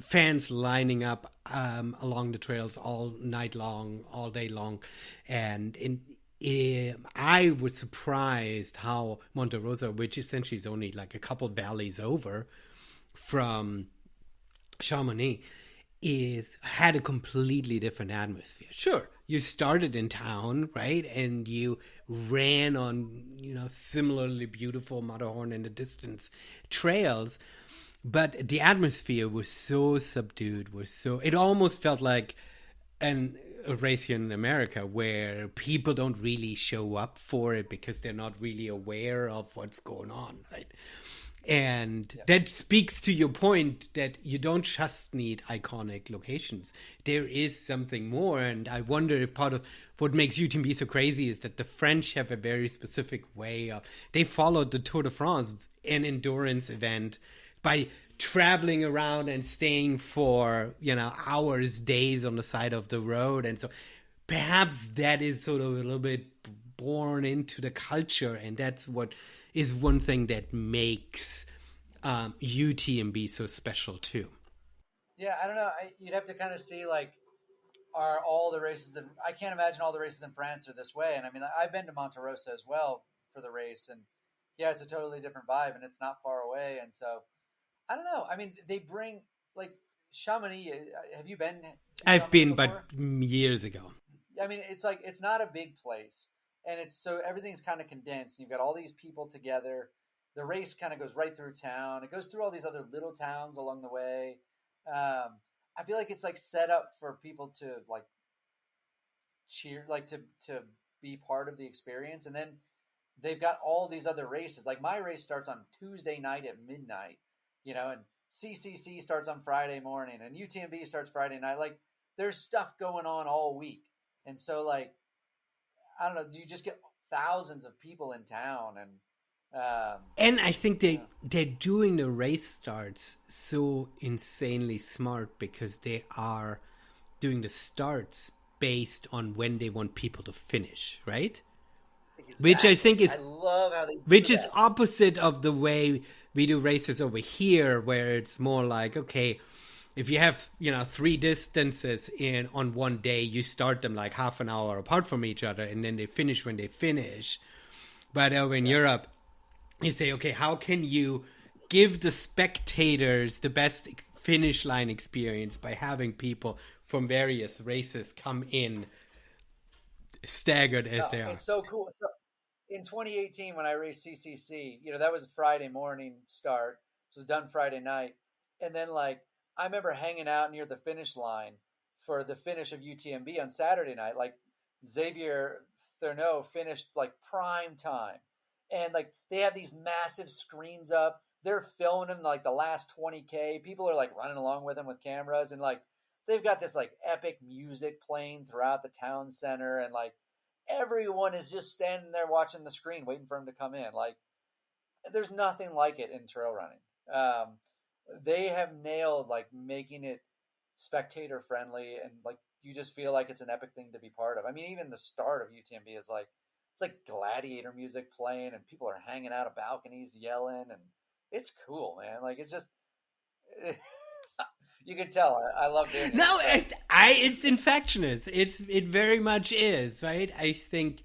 S1: fans lining up along the trails all night long, all day long, and I was surprised how Monte Rosa, which essentially is only like a couple valleys over from Chamonix, had a completely different atmosphere. Sure, you started in town, right, and you ran on similarly beautiful Matterhorn in the distance trails, but the atmosphere was so subdued. It almost felt like a race here in America where people don't really show up for it because they're not really aware of what's going on, right? And that speaks to your point that you don't just need iconic locations. There is something more. And I wonder if part of what makes UTMB so crazy is that the French have a very specific way of, they followed the Tour de France, an endurance event, by traveling around and staying for, hours, days on the side of the road. And so perhaps that is sort of a little bit born into the culture. And that's what is one thing that makes UTMB so special too.
S2: Yeah, I don't know. You'd have to kind of see like, are all the races I can't imagine all the races in France are this way. And I mean, I've been to Monte Rosa as well for the race, and yeah, it's a totally different vibe, and it's not far away. And so I don't know. I mean, they bring like Chamonix. Have you been?
S1: I've been, before? But years ago.
S2: I mean, it's like it's not a big place, and it's so everything's kind of condensed. You've got all these people together. The race kind of goes right through town. It goes through all these other little towns along the way. I I feel like it's like set up for people to like cheer, like to be part of the experience, and then they've got all these other races. Like my race starts on Tuesday night at midnight, and CCC starts on Friday morning, and UTMB starts Friday night. Like there's stuff going on all week, and so like I don't know, you just get thousands of people in town,
S1: and I think they're doing the race starts so insanely smart because they are doing the starts based on when they want people to finish, right? Exactly. Which I think is,
S2: I love how they
S1: which is opposite of the way we do races over here, where it's more like, okay, if you have 3 distances on one day, you start them like half an hour apart from each other, and then they finish when they finish. But over in Europe, you say, okay, how can you give the spectators the best finish line experience by having people from various races come in staggered as they are?
S2: It's so cool. So in 2018, when I raced CCC, that was a Friday morning start. So it was done Friday night. And then like, I remember hanging out near the finish line for the finish of UTMB on Saturday night. Like Xavier Thurneau finished like prime time. And like they have these massive screens up. They're filming him like the last 20K. People are like running along with him with cameras, and like they've got this like epic music playing throughout the town center, and like everyone is just standing there watching the screen, waiting for him to come in. Like there's nothing like it in trail running. They have nailed like making it spectator friendly, and like you just feel like it's an epic thing to be part of. I mean, even the start of UTMB is like, it's like gladiator music playing, and people are hanging out of balconies yelling, and it's cool, man. Like it's just, you can tell I love doing it.
S1: No, it's infectious. It very much is, right? I think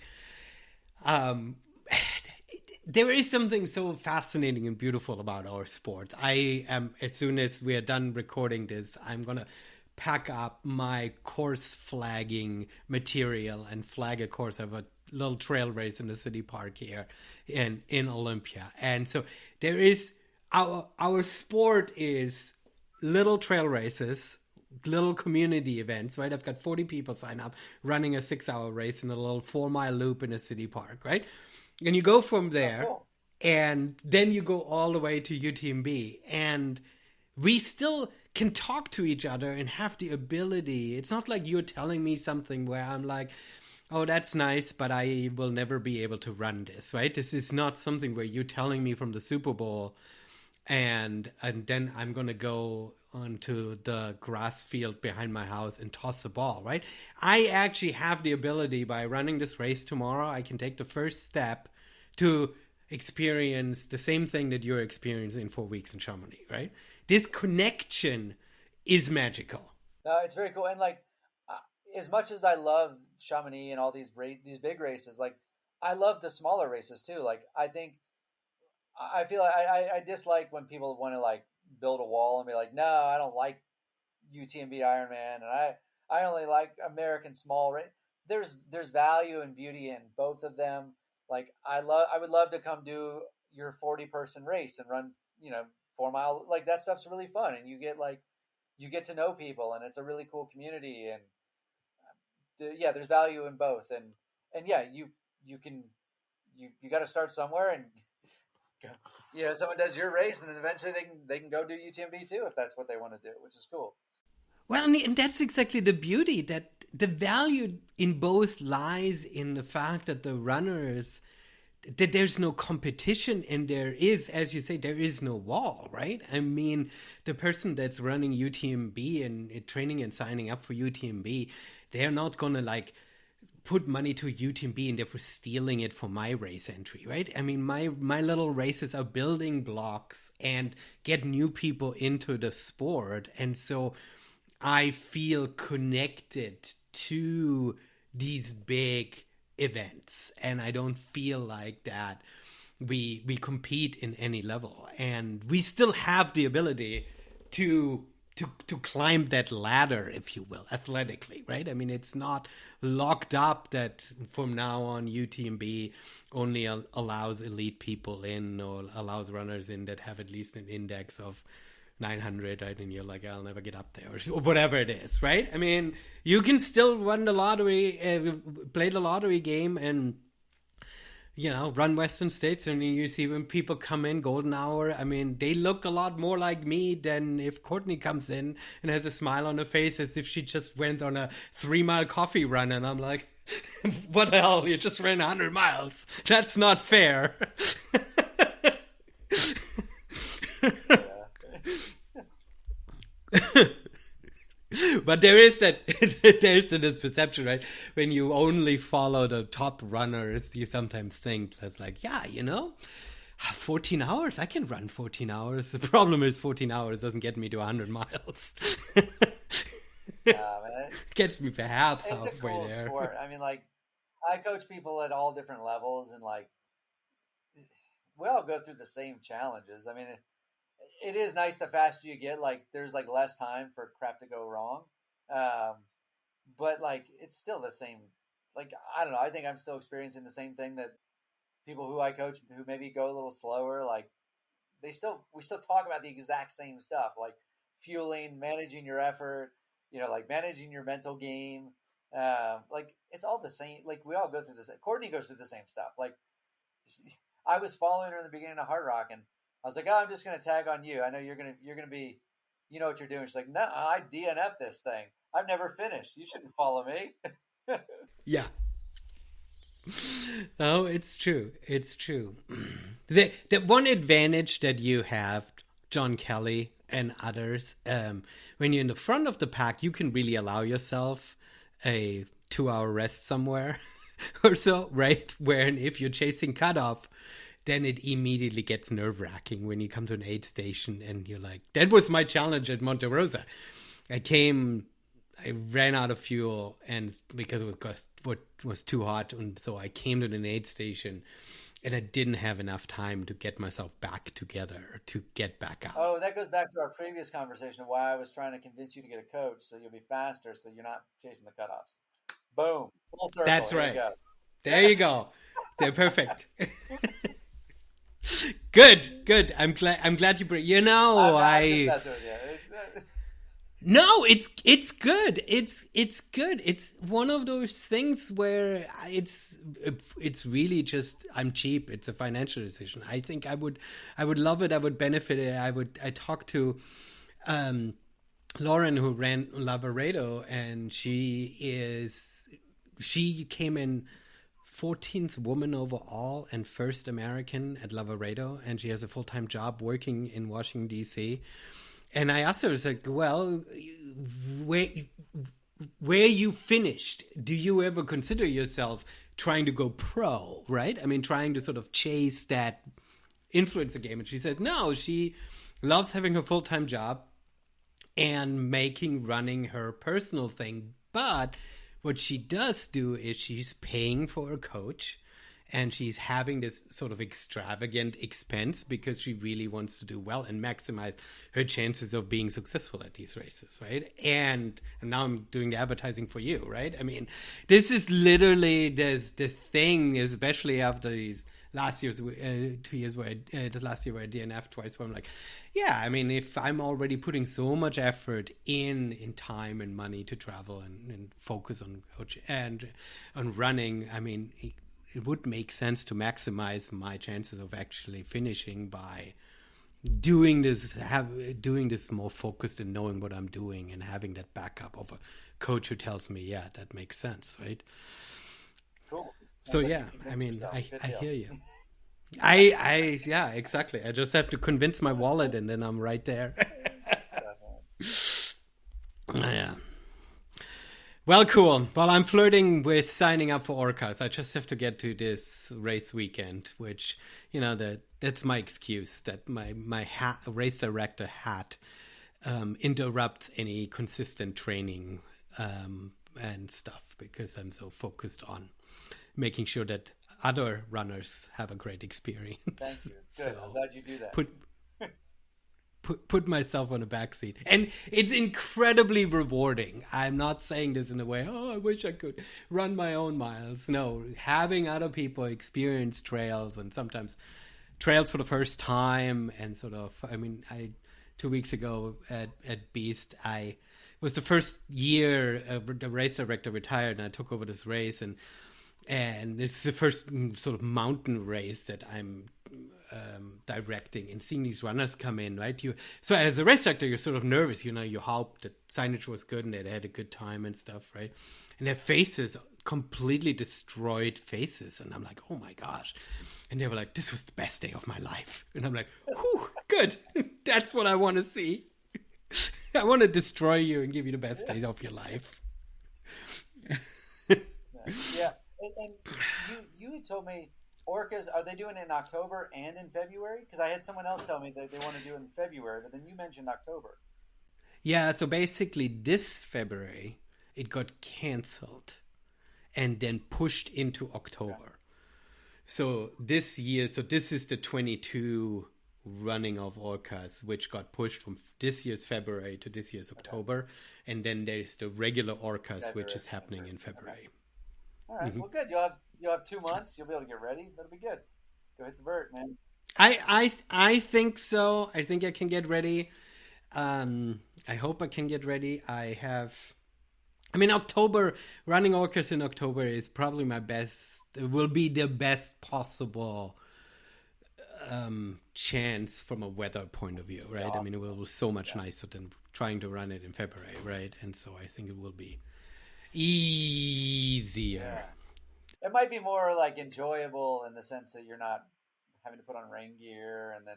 S1: there is something so fascinating and beautiful about our sport. I am, as soon as we are done recording this, I'm gonna pack up my course flagging material and flag a course of a little trail race in the city park here in Olympia. And so there is our sport is little trail races, little community events, right? I've got 40 people sign up running a 6-hour race in a little 4-mile loop in a city park, right? And you go from there, and then you go all the way to UTMB, and we still can talk to each other and have the ability. It's not like you're telling me something where I'm like, oh, that's nice, but I will never be able to run this, right? This is not something where you're telling me from the Super Bowl, and then I'm going to go onto the grass field behind my house and toss the ball, right? I actually have the ability, by running this race tomorrow, I can take the first step to experience the same thing that you're experiencing in 4 weeks in Chamonix, right? This connection is magical.
S2: It's very cool. And like, as much as I love Chamonix and all these big races, like I love the smaller races too. Like I feel like I dislike when people want to like build a wall and be like, no, I don't like UTMB Ironman, and I only like American small race. There's value and beauty in both of them. Like I would love to come do your 40-person race and run 4 mile. Like that stuff's really fun, and you get to know people, and it's a really cool community. And there's value in both, and you got to start somewhere, and someone does your race, and then eventually they can go do UTMB too if that's what they want to do, which is cool.
S1: Well, and that's exactly the beauty, that the value in both lies in the fact that the runners, that there's no competition, and there is, as you say, there is no wall, right? I mean, the person that's running UTMB and training and signing up for UTMB, they're not going to like put money to UTMB and therefore stealing it for my race entry, right? I mean, my little races are building blocks and get new people into the sport. And so I feel connected to these big events, and I don't feel like that we compete in any level, and we still have the ability to climb that ladder, if you will, athletically, right? I mean, it's not locked up that from now on UTMB only allows elite people in, or allows runners in that have at least an index of 900, right? And you're like, I'll never get up there, or whatever it is, right? I mean, you can still run the lottery, play the lottery game, and run Western States. And you see when people come in golden hour, I mean, they look a lot more like me than if Courtney comes in and has a smile on her face as if she just went on a 3-mile coffee run. And I'm like, what the hell? You just ran 100 miles. That's not fair. But there's this perception, right? When you only follow the top runners, you sometimes think that's like, 14 hours, I can run 14 hours. The problem is 14 hours doesn't get me to 100 miles. Man, gets me perhaps
S2: it's
S1: halfway
S2: a cool
S1: there.
S2: Sport. I mean, like, I coach people at all different levels, and like, we all go through the same challenges. I mean, it is nice the faster you get, like, there's like less time for crap to go wrong. But like, it's still the same. Like, I don't know. I think I'm still experiencing the same thing that people who I coach who maybe go a little slower, like we still talk about the exact same stuff, like fueling, managing your effort, like managing your mental game. Like, it's all the same. Like, we all go through this. Courtney goes through the same stuff. Like, I was following her in the beginning of Hardrock, and I was like, oh, I'm just going to tag on you. I know you're going to be, you know what you're doing. She's like, no, I DNF this thing. I've never finished. You shouldn't follow me.
S1: Yeah. Oh, it's true. It's true. The one advantage that you have, John Kelly and others, when you're in the front of the pack, you can really allow yourself a 2-hour rest somewhere or so, right? Wherein if you're chasing cutoff, then it immediately gets nerve-wracking when you come to an aid station and you're like, that was my challenge at Monte Rosa. I ran out of fuel, and because it was too hot, and so I came to the aid station, and I didn't have enough time to get myself back together to get back out.
S2: Oh, that goes back to our previous conversation of why I was trying to convince you to get a coach so you'll be faster, so you're not chasing the cutoffs. Boom. Full circle.
S1: That's right. There you go. They're perfect. Good. I'm glad you bring. No, it's good. It's good. It's one of those things where it's really just, I'm cheap. It's a financial decision. I think I would love it. I would benefit it. I talked to Lauren, who ran Lavaredo, and she came in 14th woman overall and first American at Lavaredo, and she has a full-time job working in Washington, D.C. And I asked her, I was like, well, where you finished, do you ever consider yourself trying to go pro, right? I mean, trying to sort of chase that influencer game. And she said, no, she loves having her full-time job and making running her personal thing. But what she does do is she's paying for a coach, and she's having this sort of extravagant expense because she really wants to do well and maximize her chances of being successful at these races, right? And now I'm doing the advertising for you, right? I mean, this is literally this thing, especially after these last year's 2 years where the last year where I DNF twice, where I'm like, yeah, I mean, if I'm already putting so much effort in time and money to travel and focus on coach and on running, I mean, it would make sense to maximize my chances of actually finishing by doing this more focused and knowing what I'm doing and having that backup of a coach who tells me, yeah, that makes sense, right?
S2: Cool.
S1: So yeah, I mean, I hear you. Yeah, exactly. I just have to convince my wallet, and then I'm right there. Yeah. Well, cool. Well, I'm flirting with signing up for Orcas. I just have to get to this race weekend, which, that's my excuse, that my race director hat interrupts any consistent training and stuff, because I'm so focused on making sure that other runners have a great experience.
S2: Thank you. Good. I'm glad you do that.
S1: Put myself on a backseat, and it's incredibly rewarding. I'm not saying this in a way, oh, I wish I could run my own miles. No, having other people experience trails, and sometimes trails for the first time, and sort of, I mean, I 2 weeks ago at Beast. It was the first year the race director retired, and I took over this race, and it's the first sort of mountain race that I'm directing, and seeing these runners come in, right? So as a race director, you're sort of nervous, you hope that signage was good and they had a good time and stuff, right? And their faces, completely destroyed faces, and I'm like, oh my gosh. And they were like, this was the best day of my life. And I'm like, whew, good. That's what I want to see. I want to destroy you and give you the best day of your life.
S2: Yeah. And you had told me Orcas, are they doing it in October and in February? Because I had someone else tell me that they want to do it in February, but then you mentioned October.
S1: Yeah, so basically this February, it got canceled and then pushed into October. Okay. So this year, this is the 22 running of Orcas, which got pushed from this year's February to this year's October. Okay. And then there's the regular Orcas, which is happening in February. Okay.
S2: All right, well, good. You'll have 2 months. You'll be able to get ready. That'll be good. Go hit the vert, man.
S1: I think so. I think I can get ready. I hope I can get ready. October, running Orcas in October is probably my best. It will be the best possible chance from a weather point of view, right? Awesome. It will be so much nicer than trying to run it in February, right? And so I think it will be easier.
S2: Yeah. It might be more like enjoyable in the sense that you're not having to put on rain gear and then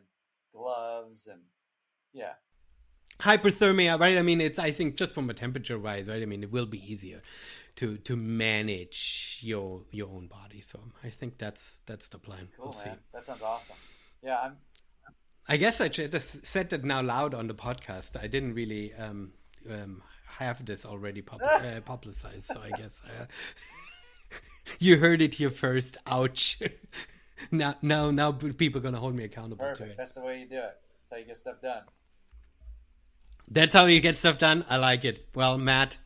S2: gloves and
S1: hyperthermia, right? I think just from a temperature wise, right? It will be easier to manage your own body. So I think that's the plan.
S2: Cool, we'll man. See. That sounds awesome. Yeah,
S1: I guess I just said that now loud on the podcast. I didn't really have this already publicized, so I guess you heard it here first. Ouch! now people are gonna hold me accountable.
S2: Perfect.
S1: To it.
S2: That's the way you do it. That's how you get stuff done.
S1: That's how you get stuff done. I like it. Well, Matt,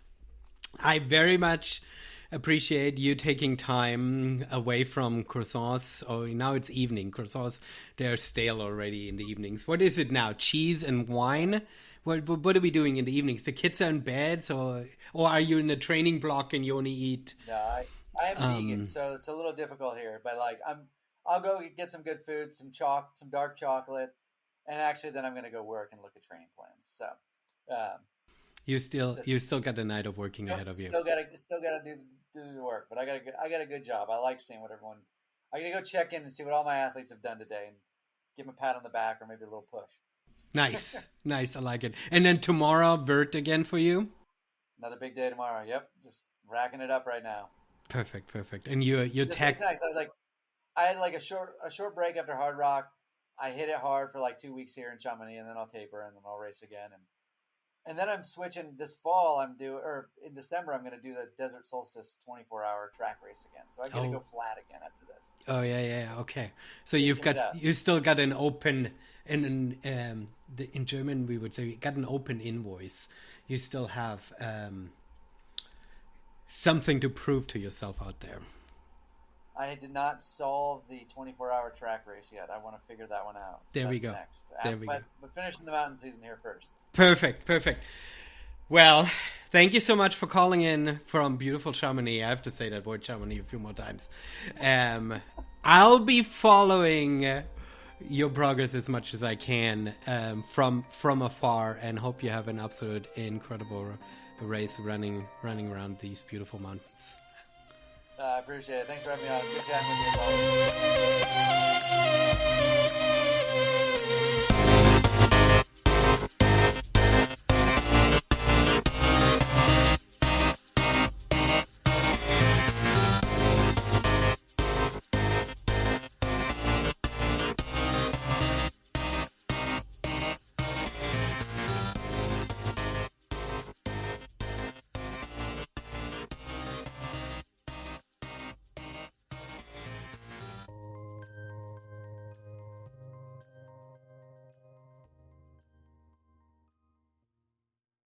S1: I very much appreciate you taking time away from croissants. Oh, now it's evening. Croissants, they're stale already in the evenings. What is it now? Cheese and wine? What are we doing in the evenings? The kids are in bed, or are you in a training block and you only eat?
S2: No, I am vegan, so it's a little difficult here. But I'll go get some good food, some dark chocolate, and actually then I'm going to go work and look at training plans. So.
S1: You still got the night of working ahead of you.
S2: Still gotta do the work, but I got a good job. I like seeing what everyone. I gotta go check in and see what all my athletes have done today, and give them a pat on the back or maybe a little push.
S1: Nice. I like it. And then tomorrow, vert again for you.
S2: Another big day tomorrow. Yep, just racking it up right now.
S1: Perfect. And you're tech.
S2: Nice. I had a short break after Hardrock. I hit it hard for 2 weeks here in Chamonix, and then I'll taper, and then I'll race again. And then I'm switching this fall. In December, I'm going to do the Desert Solstice 24-hour track race again. So I got to go flat again after this.
S1: Oh yeah. Okay. So you still got an open, and in German we would say you got an open invoice. You still have something to prove to yourself out there.
S2: I did not solve the 24-hour track race yet. I want to figure that one out. So
S1: there we go.
S2: Next.
S1: There we go.
S2: But finishing the mountain season here first.
S1: Perfect. Well, thank you so much for calling in from beautiful Chamonix. I have to say that word Chamonix a few more times. I'll be following your progress as much as I can from afar, and hope you have an absolute incredible race running around these beautiful mountains.
S2: I appreciate it. Thanks for having me on. Good chatting with you.